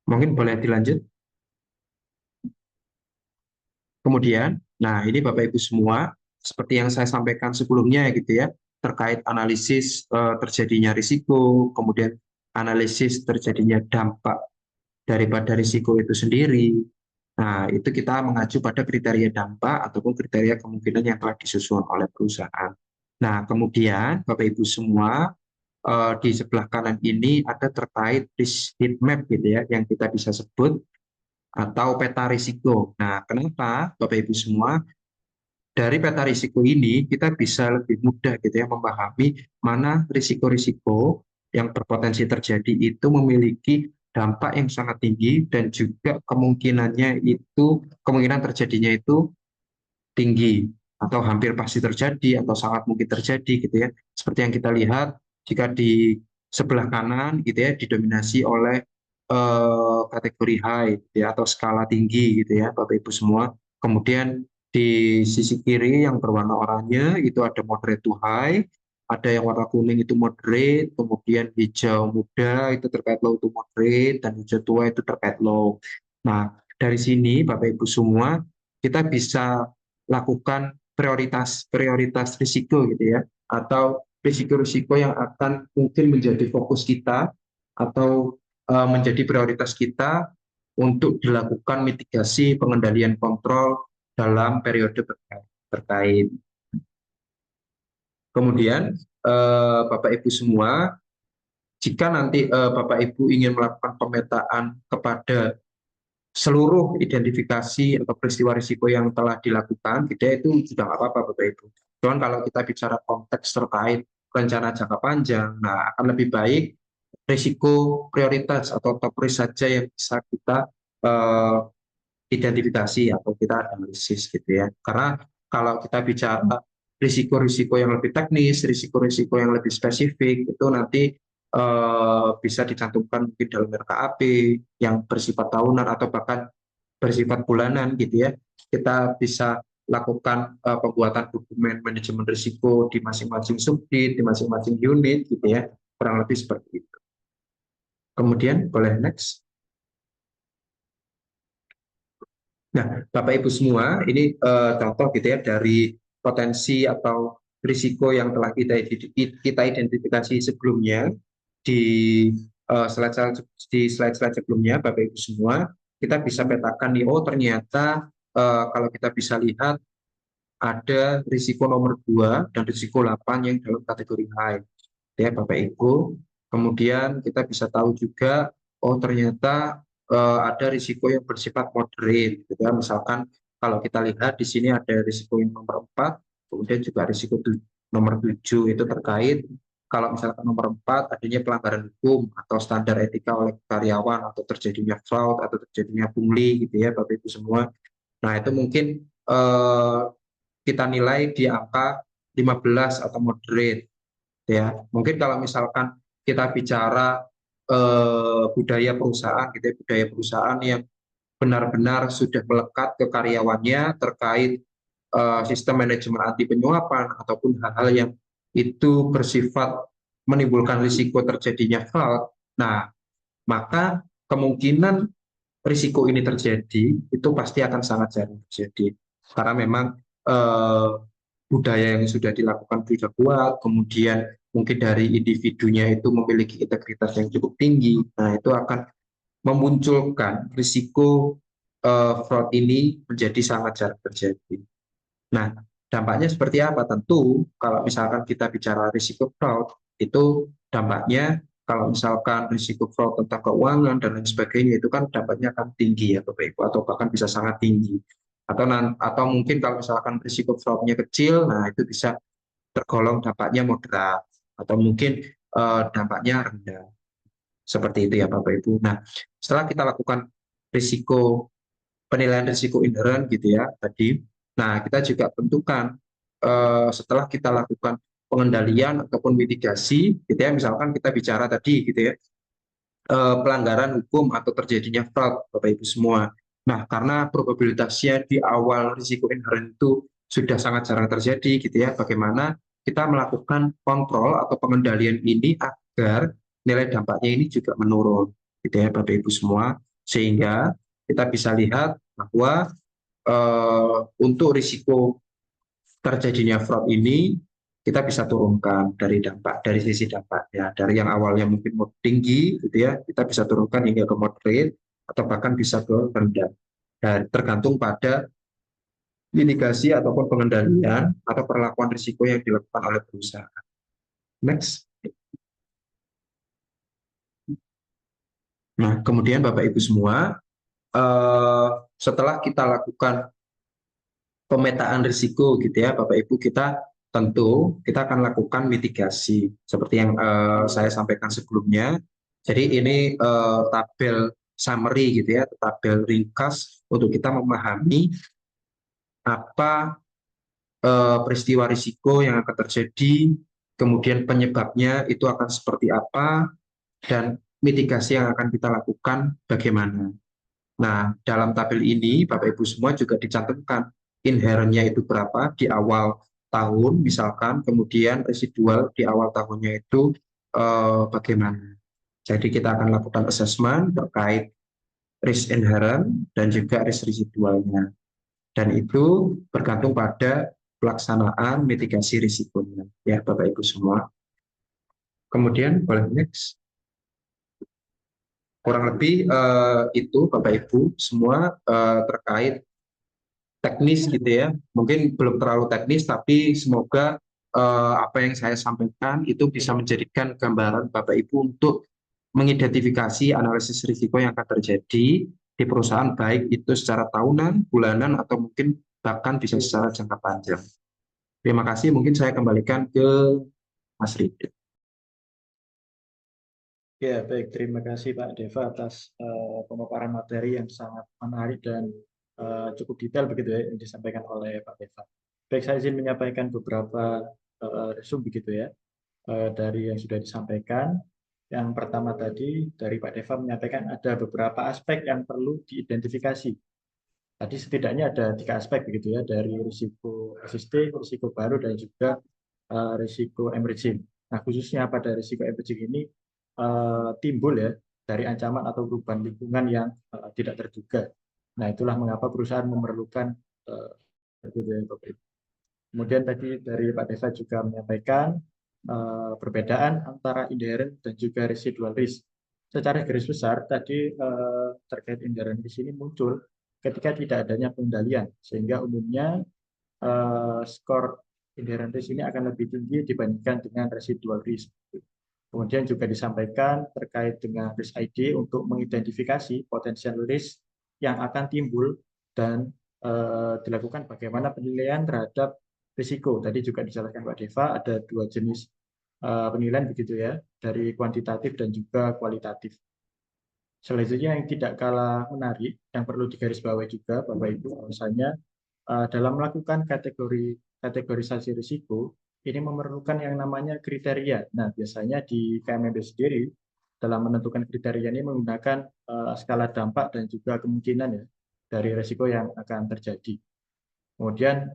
Mungkin boleh dilanjut. Kemudian, nah ini Bapak Ibu semua, seperti yang saya sampaikan sebelumnya gitu ya, terkait analisis terjadinya risiko, kemudian analisis terjadinya dampak daripada risiko itu sendiri. Nah, itu kita mengacu pada kriteria dampak ataupun kriteria kemungkinan yang telah disusun oleh perusahaan. Nah, kemudian Bapak Ibu semua, di sebelah kanan ini ada terkait risk heat map gitu ya, yang kita bisa sebut atau peta risiko. Nah, kenapa Bapak Ibu semua? Dari peta risiko ini kita bisa lebih mudah gitu ya memahami mana risiko-risiko yang berpotensi terjadi itu memiliki dampak yang sangat tinggi dan juga kemungkinan terjadinya itu tinggi atau hampir pasti terjadi atau sangat mungkin terjadi gitu ya. Seperti yang kita lihat jika di sebelah kanan gitu ya didominasi oleh kategori high gitu ya, atau skala tinggi gitu ya Bapak Ibu semua. Kemudian di sisi kiri yang berwarna oranye itu ada moderate to high, ada yang warna kuning itu moderate, kemudian hijau muda itu terkait low to moderate, dan hijau tua itu terkait low. Nah, dari sini Bapak Ibu semua kita bisa lakukan prioritas risiko gitu ya, atau risiko-risiko yang akan mungkin menjadi fokus kita atau menjadi prioritas kita untuk dilakukan mitigasi pengendalian kontrol dalam periode terkait. Kemudian Bapak Ibu semua, jika nanti Bapak Ibu ingin melakukan pemetaan kepada seluruh identifikasi atau peristiwa risiko yang telah dilakukan, itu sudah nggak apa-apa Bapak Ibu. Cuman kalau kita bicara konteks terkait rencana jangka panjang, nah akan lebih baik risiko prioritas atau top risk saja yang bisa kita identifikasi atau kita analisis gitu ya. Karena kalau kita bicara risiko-risiko yang lebih teknis, risiko-risiko yang lebih spesifik itu nanti bisa dicantumkan mungkin dalam RKAP yang bersifat tahunan atau bahkan bersifat bulanan gitu ya. Kita bisa lakukan pembuatan dokumen manajemen risiko di masing-masing subdit, di masing-masing unit gitu ya. Kurang lebih seperti itu. Kemudian boleh next. Nah, Bapak Ibu semua, ini contoh gitu ya dari potensi atau risiko yang telah kita identifikasi sebelumnya di slide-slide sebelumnya, Bapak Ibu semua, kita bisa petakan nih, oh ternyata kalau kita bisa lihat ada risiko nomor 2 dan risiko 8 yang dalam kategori high, ya Bapak Ibu. Kemudian kita bisa tahu juga, oh ternyata ada risiko yang bersifat moderate, gitu ya. Misalkan kalau kita lihat di sini ada risiko yang nomor 4, kemudian juga risiko nomor 7 itu terkait kalau misalkan nomor 4 adanya pelanggaran hukum atau standar etika oleh karyawan atau terjadinya fraud atau terjadinya pungli gitu ya Bapak Ibu semua. Nah, itu mungkin eh, kita nilai di angka 15 atau moderate ya. Mungkin kalau misalkan kita bicara budaya perusahaan gitu ya, budaya perusahaan yang benar-benar sudah melekat ke karyawannya terkait sistem manajemen anti penyuapan ataupun hal-hal yang itu bersifat menimbulkan risiko terjadinya fraud. Nah, maka kemungkinan risiko ini terjadi itu pasti akan sangat jarang terjadi karena memang eh, budaya yang sudah dilakukan sudah kuat, kemudian mungkin dari individunya itu memiliki integritas yang cukup tinggi. Nah, itu akan memunculkan risiko fraud ini menjadi sangat jarang terjadi. Nah, dampaknya seperti apa? Tentu kalau misalkan kita bicara risiko fraud, itu dampaknya kalau misalkan risiko fraud tentang keuangan dan lain sebagainya itu kan dampaknya akan tinggi ya Bapak Ibu, atau bahkan bisa sangat tinggi. Atau mungkin kalau misalkan risiko fraudnya kecil, nah itu bisa tergolong dampaknya moderat atau mungkin dampaknya rendah. Seperti itu ya Bapak Ibu. Nah, setelah kita lakukan risiko penilaian risiko inherent gitu ya tadi. Nah, kita juga tentukan setelah kita lakukan pengendalian ataupun mitigasi gitu ya, misalkan kita bicara tadi gitu ya, pelanggaran hukum atau terjadinya fraud Bapak Ibu semua. Nah, karena probabilitasnya di awal risiko inherent itu sudah sangat jarang terjadi gitu ya, bagaimana kita melakukan kontrol atau pengendalian ini agar nilai dampaknya ini juga menurun gitu ya Bapak Ibu semua, sehingga kita bisa lihat bahwa untuk risiko terjadinya fraud ini kita bisa turunkan dari sisi dampak ya, dari yang awalnya mungkin tinggi gitu ya, kita bisa turunkan hingga ke moderate atau bahkan bisa ke rendah, dan tergantung pada mitigasi ataupun pengendalian atau perlakuan risiko yang dilakukan oleh perusahaan. Next. Nah, kemudian Bapak Ibu semua, setelah kita lakukan pemetaan risiko gitu ya Bapak Ibu, kita akan lakukan mitigasi seperti yang saya sampaikan sebelumnya. Jadi ini tabel summary gitu ya, tabel ringkas untuk kita memahami apa peristiwa risiko yang akan terjadi, kemudian penyebabnya itu akan seperti apa, dan mitigasi yang akan kita lakukan bagaimana. Nah, dalam tabel ini Bapak Ibu semua juga dicantumkan inherentnya itu berapa di awal tahun misalkan, kemudian residual di awal tahunnya itu bagaimana. Jadi kita akan lakukan assessment terkait risk inherent dan juga risk residualnya. Dan itu bergantung pada pelaksanaan mitigasi risikonya ya Bapak Ibu semua. Kemudian boleh next. Kurang lebih itu Bapak Ibu semua terkait teknis gitu ya. Mungkin belum terlalu teknis, tapi semoga apa yang saya sampaikan itu bisa menjadikan gambaran Bapak Ibu untuk mengidentifikasi analisis risiko yang akan terjadi di perusahaan, baik itu secara tahunan, bulanan, atau mungkin bahkan bisa secara jangka panjang. Terima kasih, mungkin saya kembalikan ke Mas Ridho. Ya, baik. Terima kasih Pak Deva atas pemaparan materi yang sangat menarik dan cukup detail begitu ya yang disampaikan oleh Pak Deva. Baik, saya izin menyampaikan beberapa resume begitu ya dari yang sudah disampaikan. Yang pertama tadi dari Pak Deva menyampaikan ada beberapa aspek yang perlu diidentifikasi. Tadi setidaknya ada 3 aspek begitu ya, dari risiko existing, risiko baru, dan juga risiko emerging. Nah, khususnya pada risiko emerging ini timbul ya dari ancaman atau perubahan lingkungan yang tidak terduga. Nah, itulah mengapa perusahaan memerlukan kemudian tadi dari Pak Deva juga menyampaikan perbedaan antara inherent dan juga residual risk. Secara garis besar tadi terkait inherent risk ini muncul ketika tidak adanya pengendalian, sehingga umumnya skor inherent risk ini akan lebih tinggi dibandingkan dengan residual risk. Kemudian juga disampaikan terkait dengan risk ID untuk mengidentifikasi potensial risk yang akan timbul dan dilakukan bagaimana penilaian terhadap risiko. Tadi juga dijelaskan Pak Deva ada 2 jenis penilaian begitu ya, dari kuantitatif dan juga kualitatif. Selanjutnya yang tidak kalah menarik, yang perlu digarisbawahi juga Bapak Ibu, bahwasanya dalam melakukan kategorisasi risiko, ini memerlukan yang namanya kriteria. Nah, biasanya di KMMB sendiri, dalam menentukan kriteria ini menggunakan skala dampak dan juga kemungkinan ya, dari risiko yang akan terjadi. Kemudian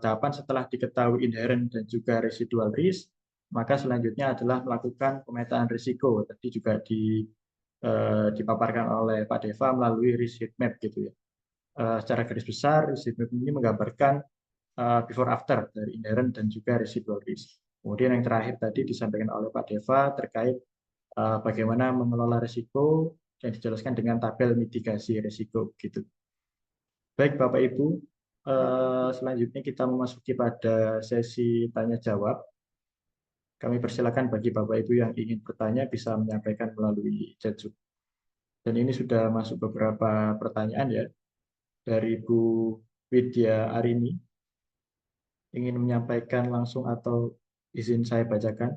tahapan setelah diketahui inherent dan juga residual risk, maka selanjutnya adalah melakukan pemetaan risiko. Tadi juga dipaparkan oleh Pak Deva melalui risk heat map gitu ya. Secara garis besar, risk heat map ini menggambarkan before after dari inherent dan juga residual risk. Kemudian yang terakhir tadi disampaikan oleh Pak Deva terkait bagaimana mengelola risiko yang dijelaskan dengan tabel mitigasi risiko gitu. Baik Bapak Ibu, selanjutnya kita memasuki pada sesi tanya jawab. Kami persilakan bagi Bapak Ibu yang ingin bertanya bisa menyampaikan melalui chat Zoom. Dan ini sudah masuk beberapa pertanyaan ya dari Bu Widya Arini. Ingin menyampaikan langsung atau izin saya bacakan?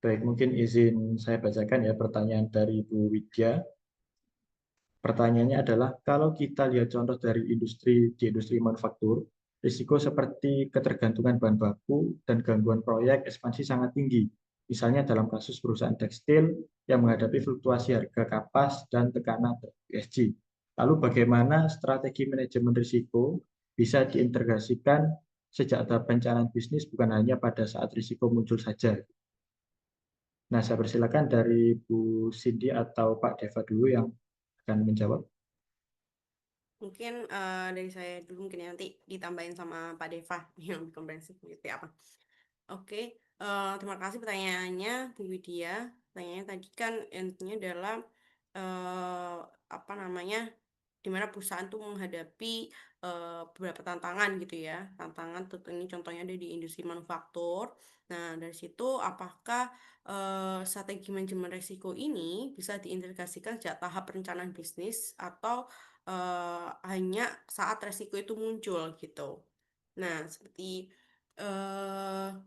Baik, mungkin izin saya bacakan ya pertanyaan dari Bu Widya. Pertanyaannya adalah, kalau kita lihat contoh dari di industri manufaktur, risiko seperti ketergantungan bahan baku dan gangguan proyek ekspansi sangat tinggi. Misalnya dalam kasus perusahaan tekstil yang menghadapi fluktuasi harga kapas dan tekanan ESG. Lalu bagaimana strategi manajemen risiko bisa diintegrasikan sejak tahap perencanaan bisnis bukan hanya pada saat risiko muncul saja. Nah, saya persilakan dari Bu Cindy atau Pak Deva dulu yang akan menjawab. Mungkin dari saya dulu, mungkin nanti ditambahin sama Pak Deva yang lebih komprehensif gitu ya apa. Oke, terima kasih pertanyaannya Bu Widya. Pertanyaannya tadi kan intinya adalah eh, apa namanya, di mana perusahaan tuh menghadapi beberapa tantangan gitu ya. Tantangan tentu ini contohnya ada di industri manufaktur. Nah, dari situ apakah strategi manajemen risiko ini bisa diintegrasikan sejak tahap perencanaan bisnis atau hanya saat risiko itu muncul gitu. Nah, seperti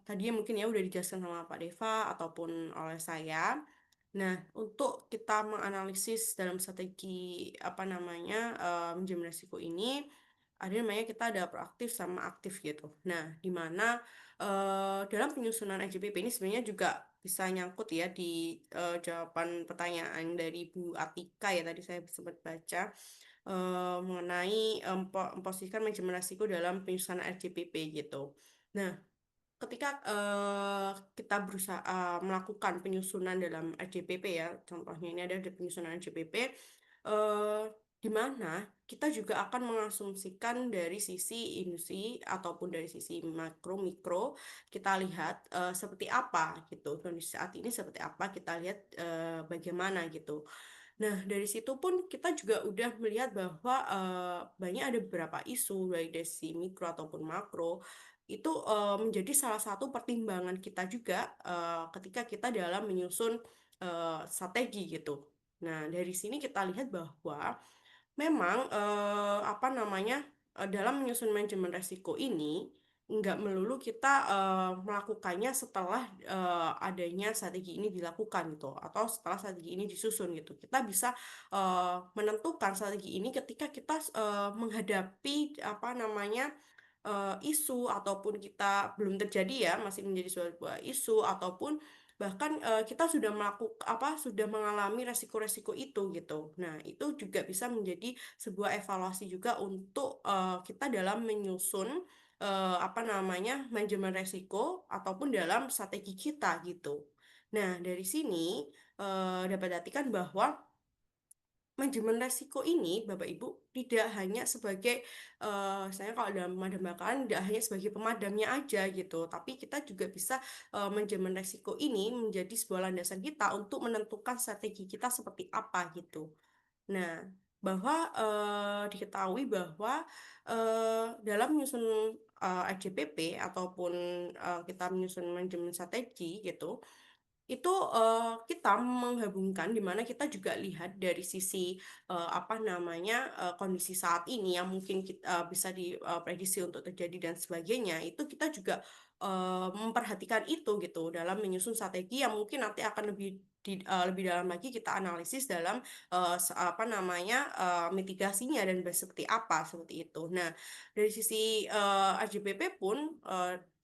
tadi mungkin ya udah dijelaskan sama Pak Deva ataupun oleh saya. Nah, untuk kita menganalisis dalam strategi apa namanya manajemen risiko ini, ada namanya kita ada proaktif sama aktif gitu. Nah, di mana dalam penyusunan RJPP ini sebenarnya juga bisa nyangkut ya di jawaban pertanyaan dari Bu Atika ya tadi saya sempat baca mengenai memposisikan manajemen risiko dalam penyusunan RJPP gitu. Nah, ketika kita berusaha melakukan penyusunan dalam RJPP ya, contohnya ini ada di penyusunan RJPP, di mana kita juga akan mengasumsikan dari sisi industri ataupun dari sisi makro mikro, kita lihat seperti apa gitu, kondisi saat ini seperti apa, kita lihat bagaimana gitu. Nah, dari situ pun kita juga udah melihat bahwa banyak ada beberapa isu baik dari sisi mikro ataupun makro itu menjadi salah satu pertimbangan kita juga ketika kita dalam menyusun strategi gitu. Nah, dari sini kita lihat bahwa memang apa namanya dalam menyusun manajemen resiko ini nggak melulu kita melakukannya setelah adanya strategi ini dilakukan gitu atau setelah strategi ini disusun gitu. Kita bisa menentukan strategi ini ketika kita menghadapi apa namanya isu ataupun kita belum terjadi ya masih menjadi sebuah isu ataupun bahkan kita sudah melakukan apa sudah mengalami resiko-resiko itu gitu. Nah, itu juga bisa menjadi sebuah evaluasi juga untuk kita dalam menyusun apa namanya manajemen resiko ataupun dalam strategi kita gitu. Nah, dari sini dapat diartikan bahwa manajemen resiko ini, Bapak Ibu, tidak hanya sebagai, saya kalau dalam pemadam kebakaran tidak hanya sebagai pemadamnya aja gitu, tapi kita juga bisa manajemen resiko ini menjadi sebuah landasan kita untuk menentukan strategi kita seperti apa gitu. Nah, bahwa diketahui bahwa dalam menyusun RJPP ataupun kita menyusun manajemen strategi gitu, itu kita menggabungkan di mana kita juga lihat dari sisi apa namanya kondisi saat ini yang mungkin kita, bisa diprediksi untuk terjadi dan sebagainya. Itu kita juga memperhatikan itu gitu dalam menyusun strategi yang mungkin nanti akan lebih dalam lagi kita analisis dalam apa namanya mitigasinya dan seperti apa seperti itu. Nah, dari sisi RJBP pun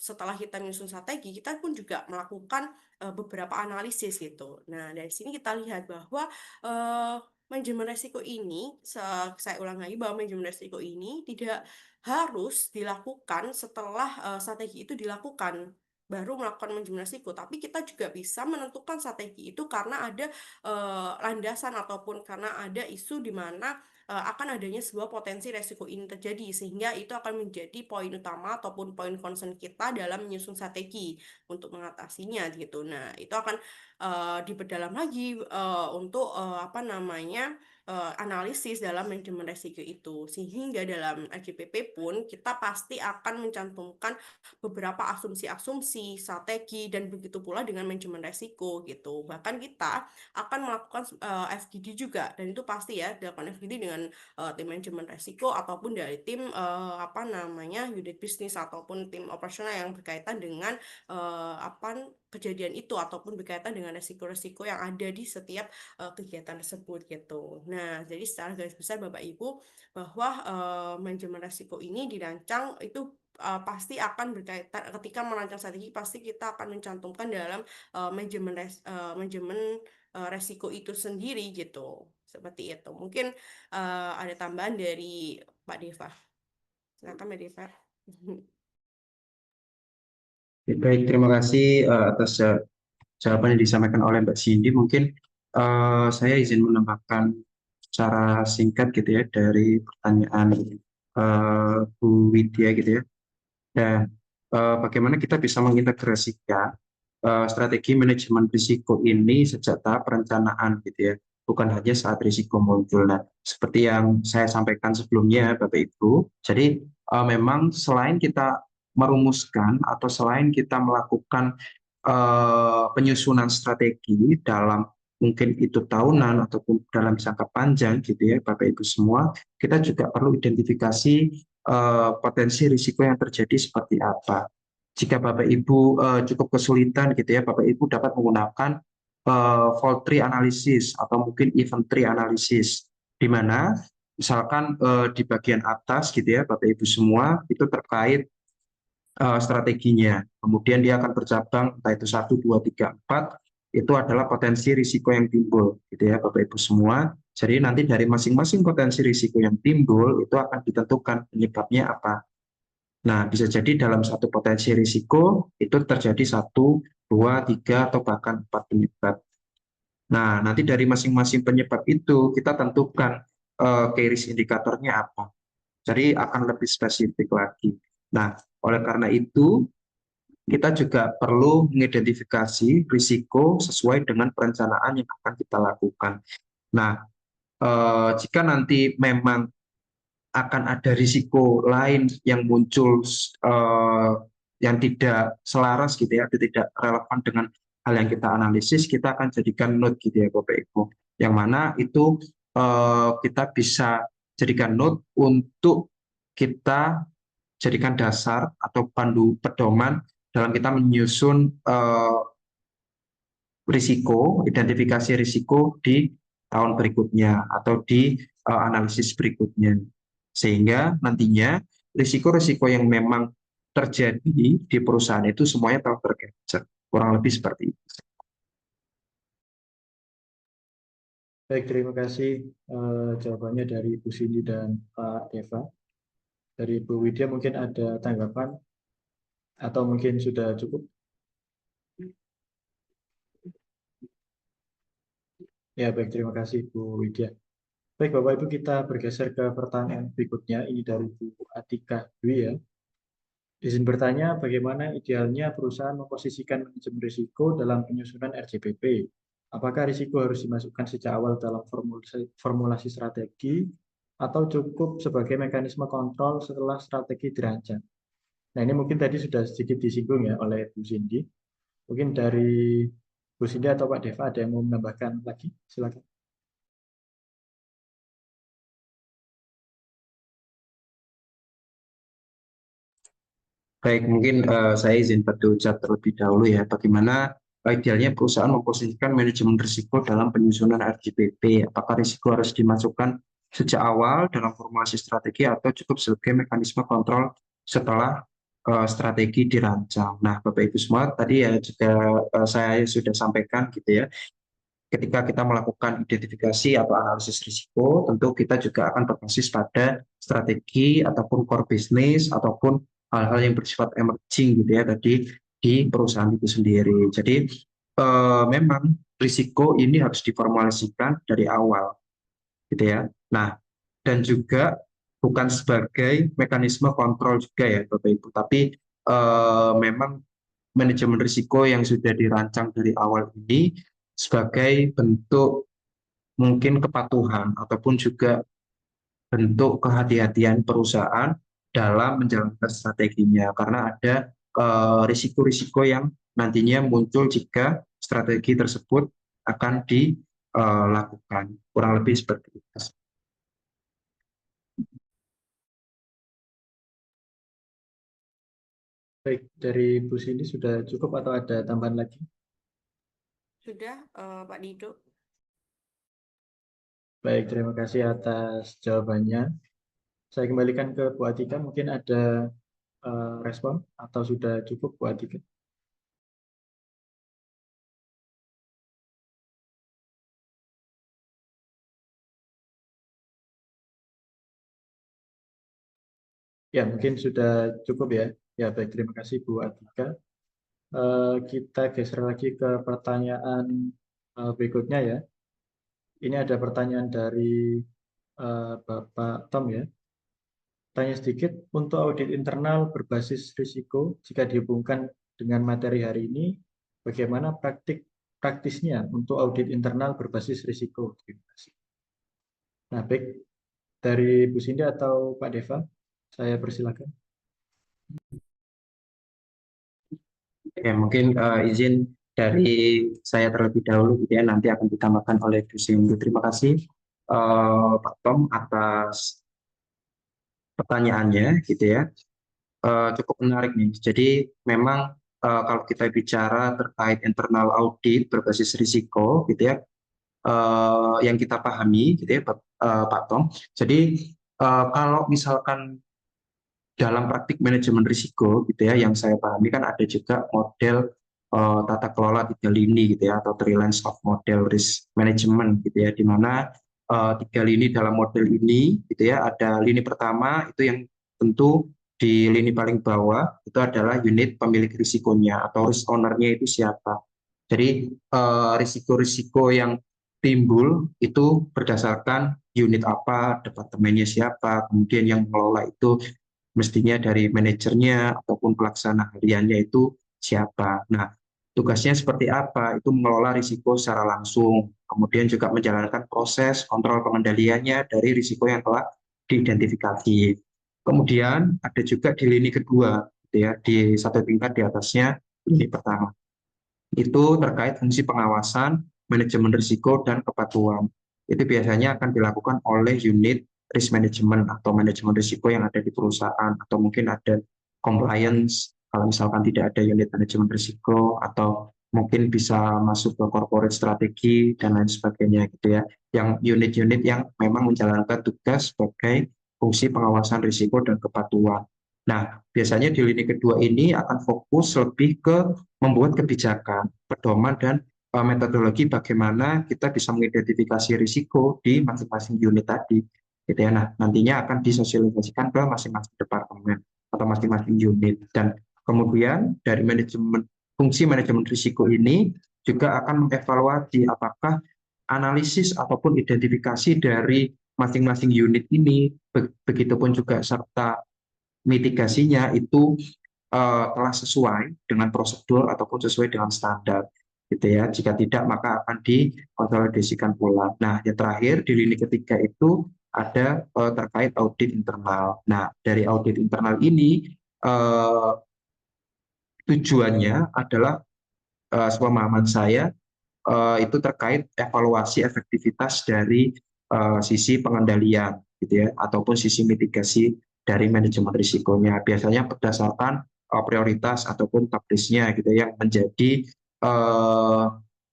setelah kita menyusun strategi, kita pun juga melakukan beberapa analisis gitu. Nah, dari sini kita lihat bahwa eh, manajemen resiko ini, saya ulang lagi bahwa manajemen resiko ini tidak harus dilakukan setelah strategi itu dilakukan baru melakukan manajemen resiko, tapi kita juga bisa menentukan strategi itu karena ada landasan ataupun karena ada isu di mana akan adanya sebuah potensi resiko ini terjadi, sehingga itu akan menjadi poin utama ataupun poin concern kita dalam menyusun strategi untuk mengatasinya gitu. Nah, itu akan diperdalam lagi untuk apa namanya analisis dalam manajemen resiko itu. Sehingga dalam RJPP pun kita pasti akan mencantumkan beberapa asumsi-asumsi, strategi dan begitu pula dengan manajemen resiko gitu. Bahkan kita akan melakukan FGD juga dan itu pasti ya dilakukan FGD dengan tim manajemen resiko ataupun dari tim apa namanya unit bisnis ataupun tim operasional yang berkaitan dengan apa kejadian itu ataupun berkaitan dengan resiko-resiko yang ada di setiap kegiatan tersebut gitu. Nah, jadi secara garis besar Bapak Ibu bahwa manajemen resiko ini dirancang itu pasti akan berkaitan ketika merancang strategi pasti kita akan mencantumkan dalam manajemen resiko itu sendiri gitu. Seperti itu. Mungkin ada tambahan dari Pak Deva. Silakan Mbak Deva. Baik, terima kasih atas jawaban yang disampaikan oleh Mbak Cindy. Mungkin saya izin menambahkan secara singkat gitu ya dari pertanyaan Bu Widya gitu ya. Dan bagaimana kita bisa mengintegrasikan strategi manajemen risiko ini sejak tahap perencanaan gitu ya, bukan hanya saat risiko muncul. Nah, seperti yang saya sampaikan sebelumnya, Bapak Ibu, jadi memang selain kita merumuskan atau selain kita melakukan penyusunan strategi dalam mungkin itu tahunan ataupun dalam jangka panjang gitu ya, Bapak Ibu semua, kita juga perlu identifikasi potensi risiko yang terjadi seperti apa. Jika Bapak Ibu cukup kesulitan gitu ya, Bapak Ibu dapat menggunakan fault tree analysis atau mungkin event tree analysis, di mana misalkan di bagian atas gitu ya, Bapak Ibu semua itu terkait strateginya. Kemudian dia akan bercabang, entah itu 1, 2, 3, 4, itu adalah potensi risiko yang timbul, gitu ya Bapak Ibu semua. Jadi nanti dari masing-masing potensi risiko yang timbul, itu akan ditentukan penyebabnya apa. Nah, bisa jadi dalam satu potensi risiko, itu terjadi 1, 2, 3, atau bahkan 4 penyebab. Nah, nanti dari masing-masing penyebab itu, kita tentukan key risk indikatornya apa. Jadi akan lebih spesifik lagi. Nah, oleh karena itu, kita juga perlu mengidentifikasi risiko sesuai dengan perencanaan yang akan kita lakukan. Nah, jika nanti memang akan ada risiko lain yang muncul yang tidak selaras gitu ya, tidak relevan dengan hal yang kita analisis, kita akan jadikan note gitu ya Bapak Ibu. Yang mana itu kita bisa jadikan note untuk kita jadikan dasar atau pandu pedoman dalam kita menyusun risiko, identifikasi risiko di tahun berikutnya atau di analisis berikutnya. Sehingga nantinya risiko-risiko yang memang terjadi di perusahaan itu semuanya telah tercapture. Kurang lebih seperti itu. Baik, terima kasih jawabannya dari Bu Cindy dan Pak Deva. Dari Bu Widya mungkin ada tanggapan atau mungkin sudah cukup? Ya, baik, terima kasih Bu Widya. Baik, Bapak Ibu, kita bergeser ke pertanyaan berikutnya. Ini dari Bu Atika Dwi ya. Izin bertanya, bagaimana idealnya perusahaan memposisikan manajemen risiko dalam penyusunan RJBP? Apakah risiko harus dimasukkan sejak awal dalam formulasi strategi atau cukup sebagai mekanisme kontrol setelah strategi dirancang? Nah, ini mungkin tadi sudah sedikit disinggung ya oleh Bu Cindy. Mungkin dari Bu Cindy atau Pak Deva ada yang mau menambahkan lagi? Silakan. Baik, mungkin saya izin berucap terlebih dahulu ya, bagaimana idealnya perusahaan memposisikan manajemen risiko dalam penyusunan RGPP. Apakah risiko harus dimasukkan sejak awal dalam formulasi strategi atau cukup sebagai mekanisme kontrol setelah strategi dirancang. Nah, Bapak Ibu semua, tadi ya juga saya sudah sampaikan gitu ya, ketika kita melakukan identifikasi atau analisis risiko, tentu kita juga akan berbasis pada strategi ataupun core business ataupun hal-hal yang bersifat emerging gitu ya tadi di perusahaan itu sendiri. Jadi memang risiko ini harus diformulasikan dari awal gitu ya. Nah, dan juga bukan sebagai mekanisme kontrol juga ya Bapak Ibu, tapi memang manajemen risiko yang sudah dirancang dari awal ini sebagai bentuk mungkin kepatuhan ataupun juga bentuk kehati-hatian perusahaan dalam menjalankan strateginya karena ada risiko-risiko yang nantinya muncul jika strategi tersebut akan dilakukan. Kurang lebih seperti itu. Baik, dari Bu Cindy sudah cukup atau ada tambahan lagi? Sudah, Pak Dido. Baik, terima kasih atas jawabannya. Saya kembalikan ke Bu Atika, mungkin ada respon atau sudah cukup Bu Atika? Ya, mungkin sudah cukup ya. Ya, baik, terima kasih Bu Atika. Kita geser lagi ke pertanyaan berikutnya ya. Ini ada pertanyaan dari Bapak Tom ya. Tanya sedikit, untuk audit internal berbasis risiko, jika dihubungkan dengan materi hari ini, bagaimana praktisnya untuk audit internal berbasis risiko? Terima kasih. Nah, baik, dari Bu Cindy atau Pak Deva, saya persilakan. Ya, mungkin izin dari saya terlebih dahulu gitu ya, nanti akan ditambahkan oleh Bu Cindy. Terima kasih Pak Tom atas pertanyaannya gitu ya. Cukup menarik nih. Jadi memang kalau kita bicara terkait internal audit berbasis risiko gitu ya, yang kita pahami gitu ya Pak Tom. Jadi kalau misalkan dalam praktik manajemen risiko gitu ya, yang saya pahami kan ada juga model tata kelola 3 lini gitu ya, atau 3 lines of model risk management gitu ya, di mana 3 lini dalam model ini gitu ya, ada lini pertama itu yang tentu di lini paling bawah itu adalah unit pemilik risikonya atau risk owner-nya itu siapa. Jadi risiko-risiko yang timbul itu berdasarkan unit apa, departemennya siapa, kemudian yang mengelola itu mestinya dari manajernya ataupun pelaksana hariannya itu siapa. Nah, tugasnya seperti apa? Itu mengelola risiko secara langsung, kemudian juga menjalankan proses kontrol pengendaliannya dari risiko yang telah diidentifikasi. Kemudian ada juga di lini kedua, gitu ya, di satu tingkat di atasnya lini pertama. Itu terkait fungsi pengawasan, manajemen risiko, dan kepatuhan. Itu biasanya akan dilakukan oleh unit risk management atau manajemen risiko yang ada di perusahaan, atau mungkin ada compliance kalau misalkan tidak ada unit manajemen risiko, atau mungkin bisa masuk ke corporate strategi dan lain sebagainya gitu ya, yang unit-unit yang memang menjalankan tugas sebagai fungsi pengawasan risiko dan kepatuhan. Nah, biasanya di lini kedua ini akan fokus lebih ke membuat kebijakan, pedoman, dan metodologi bagaimana kita bisa mengidentifikasi risiko di masing-masing unit tadi. Gitu ya. Nah, nantinya akan disosialisasikan ke masing-masing departemen atau masing-masing unit. Dan kemudian dari fungsi manajemen risiko ini juga akan mengevaluasi apakah analisis ataupun identifikasi dari masing-masing unit ini, begitupun juga serta mitigasinya itu telah sesuai dengan prosedur ataupun sesuai dengan standar gitu ya. Jika tidak maka akan dikonsolidasikan ulang. Nah, yang terakhir di lini ketiga itu ada terkait audit internal. Nah, dari audit internal ini tujuannya adalah sepemahaman saya itu terkait evaluasi efektivitas dari sisi pengendalian, gitu ya, ataupun sisi mitigasi dari manajemen risikonya. Biasanya berdasarkan prioritas ataupun top risk-nya, gitu ya, yang menjadi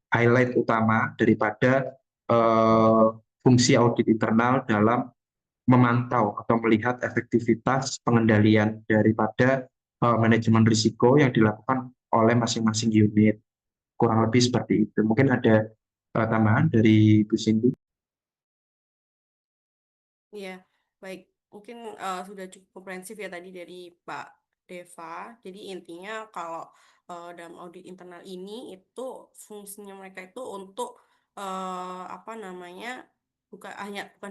highlight utama daripada fungsi audit internal dalam memantau atau melihat efektivitas pengendalian daripada manajemen risiko yang dilakukan oleh masing-masing unit. Kurang lebih seperti itu. Mungkin ada tambahan dari Bu Cindy. Iya, baik. Mungkin sudah cukup komprehensif ya tadi dari Pak Deva. Jadi intinya kalau dalam audit internal ini itu fungsinya mereka itu untuk apa namanya, bukan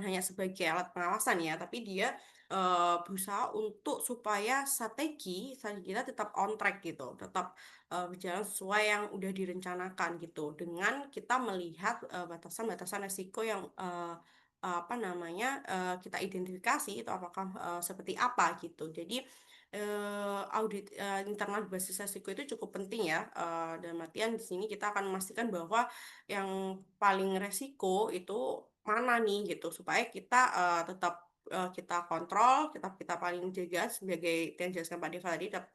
hanya sebagai alat pengawasan ya, tapi dia berusaha untuk supaya strategi kita tetap on track gitu, tetap berjalan sesuai yang udah direncanakan gitu, dengan kita melihat batasan-batasan resiko yang apa namanya, kita identifikasi itu apakah seperti apa gitu. Jadi audit internal berbasis resiko itu cukup penting ya. Dalam artian di sini kita akan memastikan bahwa yang paling resiko itu mana nih gitu, supaya kita tetap kita kontrol, kita paling jaga sebagai yang dijelaskan Pak Deva tadi, tetap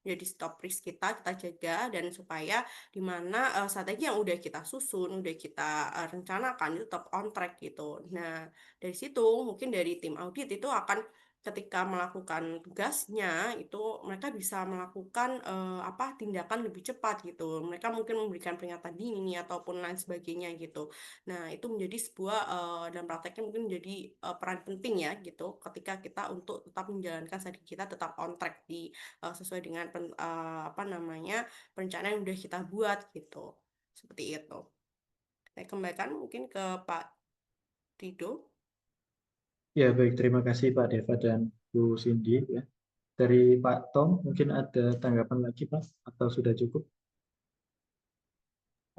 menjadi stop risk kita jaga, dan supaya di mana strategi yang udah kita susun, udah kita rencanakan itu tetap on track gitu. Nah, dari situ mungkin dari tim audit itu akan ketika melakukan tugasnya itu mereka bisa melakukan apa, tindakan lebih cepat gitu. Mereka mungkin memberikan peringatan dini ataupun lain sebagainya gitu. Nah, itu menjadi sebuah dalam prakteknya mungkin menjadi peran penting ya gitu, ketika kita untuk tetap menjalankan strategi kita tetap on track di sesuai dengan apa namanya, perencanaan yang udah kita buat gitu. Seperti itu. Saya kembalikan mungkin ke Pak Rido. Ya, baik. Terima kasih Pak Deva dan Bu Cindy. Ya. Dari Pak Tom, mungkin ada tanggapan lagi, Pak? Atau sudah cukup?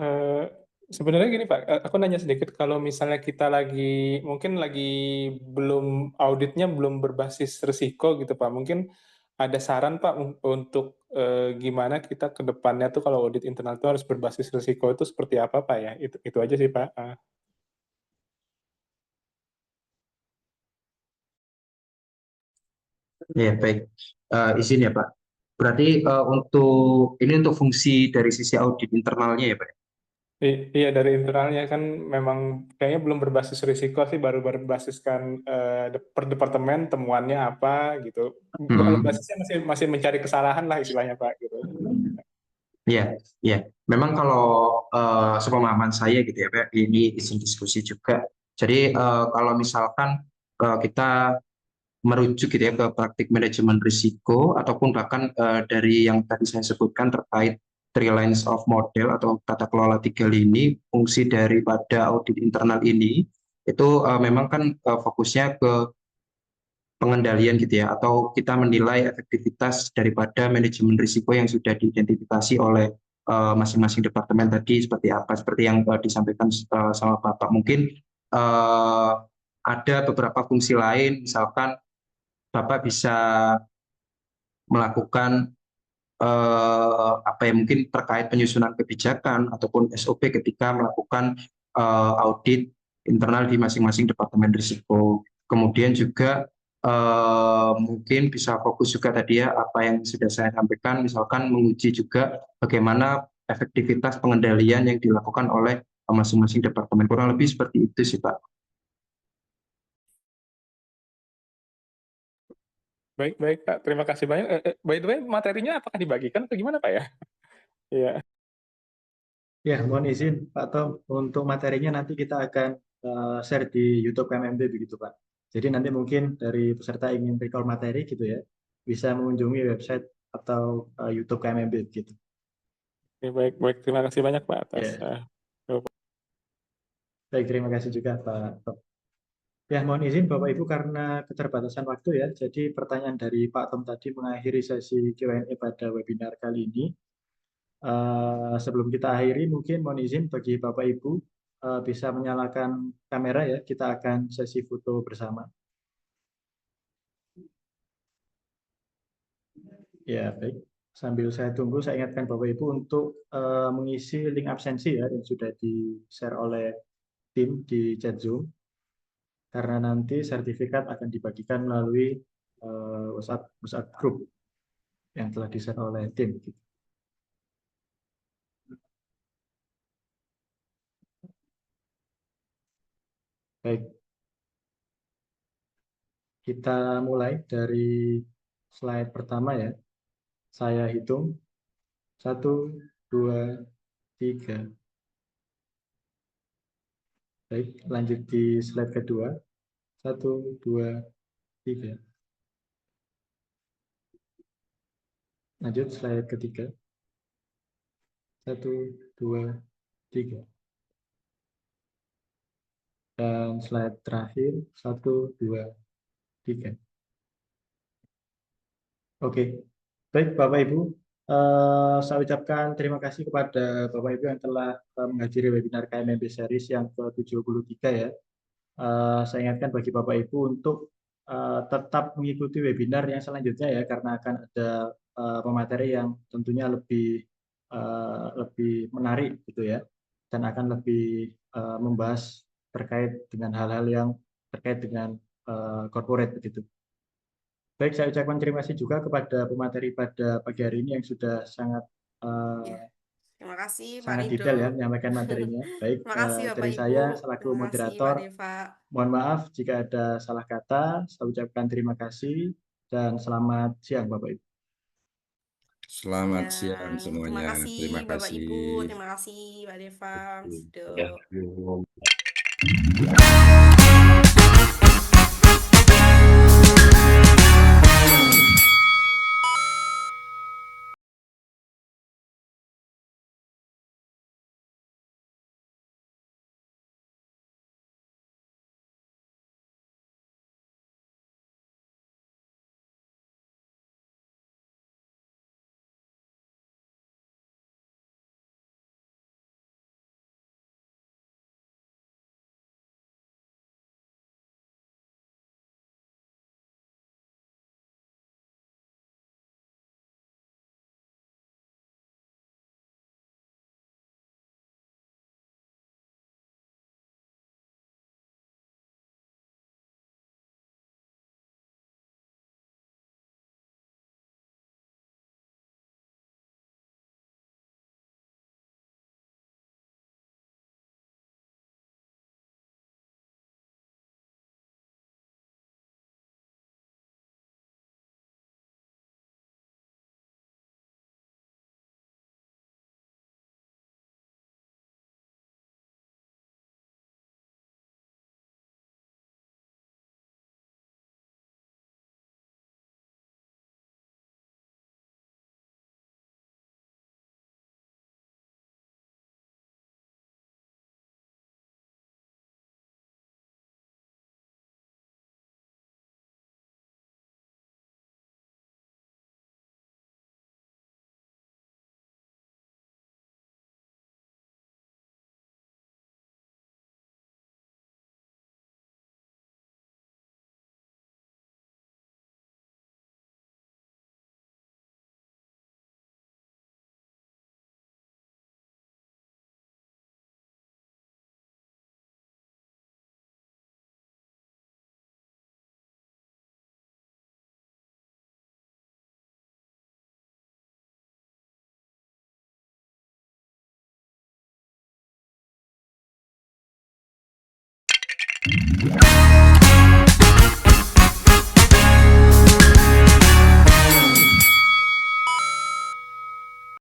Eh, Sebenarnya gini Pak, aku nanya sedikit, kalau misalnya kita mungkin lagi belum auditnya belum berbasis risiko gitu Pak, mungkin ada saran Pak untuk gimana kita ke depannya tuh kalau audit internal itu harus berbasis risiko itu seperti apa Pak ya? Itu aja sih Pak. Ya, baik. Izin ya, Pak. Berarti untuk fungsi dari sisi audit internalnya ya, Pak. Iya, dari internalnya kan memang kayaknya belum berbasis risiko sih, baru berbasiskan per departemen temuannya apa gitu. Kalau Hmm. basisnya masih masih mencari kesalahan lah istilahnya Pak gitu. Ya, ya. Memang kalau sepemahaman saya gitu ya, Pak, ini izin diskusi juga. Jadi kalau misalkan kita merujuk gitu ya ke praktik manajemen risiko ataupun bahkan dari yang tadi saya sebutkan terkait three lines of model atau tata kelola 3 lini, fungsi daripada audit internal ini itu memang kan fokusnya ke pengendalian gitu ya, atau kita menilai efektivitas daripada manajemen risiko yang sudah diidentifikasi oleh masing-masing departemen tadi seperti apa, seperti yang disampaikan sama Bapak. Mungkin ada beberapa fungsi lain, misalkan Bapak bisa melakukan apa ya, mungkin terkait penyusunan kebijakan ataupun SOP ketika melakukan audit internal di masing-masing departemen risiko. Kemudian juga mungkin bisa fokus juga tadi ya apa yang sudah saya sampaikan, misalkan menguji juga bagaimana efektivitas pengendalian yang dilakukan oleh masing-masing departemen. Kurang lebih seperti itu sih Pak. Baik, baik Pak. Terima kasih banyak. By the way, materinya apakah dibagikan atau gimana Pak ya? Iya. Ya, mohon izin Pak Tom, untuk materinya nanti kita akan share di YouTube KMMD begitu Pak. Jadi nanti mungkin dari peserta ingin recall materi gitu ya, bisa mengunjungi website atau YouTube KMMD gitu. Oke, baik, baik. Terima kasih banyak Pak atas Ya, baik, terima kasih juga Pak Tom. Ya, mohon izin Bapak Ibu karena keterbatasan waktu ya. Jadi pertanyaan dari Pak Tom tadi mengakhiri sesi Q&A pada webinar kali ini. Sebelum kita akhiri, mungkin mohon izin bagi Bapak Ibu bisa menyalakan kamera ya. Kita akan sesi foto bersama. Ya, baik. Sambil saya tunggu, saya ingatkan Bapak Ibu untuk mengisi link absensi ya yang sudah di-share oleh tim di chat Zoom, karena nanti sertifikat akan dibagikan melalui WhatsApp group yang telah di-share oleh tim. Baik, kita mulai dari slide pertama ya. Saya hitung 1, 2, 3. Baik, lanjut di slide kedua. 1, 2, 3. Lanjut slide ketiga. 1, 2, 3. Dan slide terakhir 1, 2, 3. Oke, baik Bapak Ibu. Saya ucapkan terima kasih kepada Bapak Ibu yang telah menghadiri webinar KMMP Series yang ke-73 ya. Saya ingatkan bagi Bapak Ibu untuk tetap mengikuti webinar yang selanjutnya ya, karena akan ada pemateri yang tentunya lebih menarik gitu ya, dan akan lebih membahas terkait dengan hal-hal yang terkait dengan corporate begitu. Baik, saya ucapkan terima kasih juga kepada pemateri pada pagi hari ini yang sudah sangat Terima kasih Pak sangat Rido. detail ya menyampaikan materinya. Baik, Terima kasih Bapak dari Ibu. saya selaku Terima kasih Pak moderator, Deva. mohon maaf jika ada salah kata. Saya ucapkan terima kasih dan selamat siang Bapak Ibu. Selamat Ya, siang terima semuanya. kasih Terima Bapak kasih. Ibu, terima kasih Pak Deva. Ya.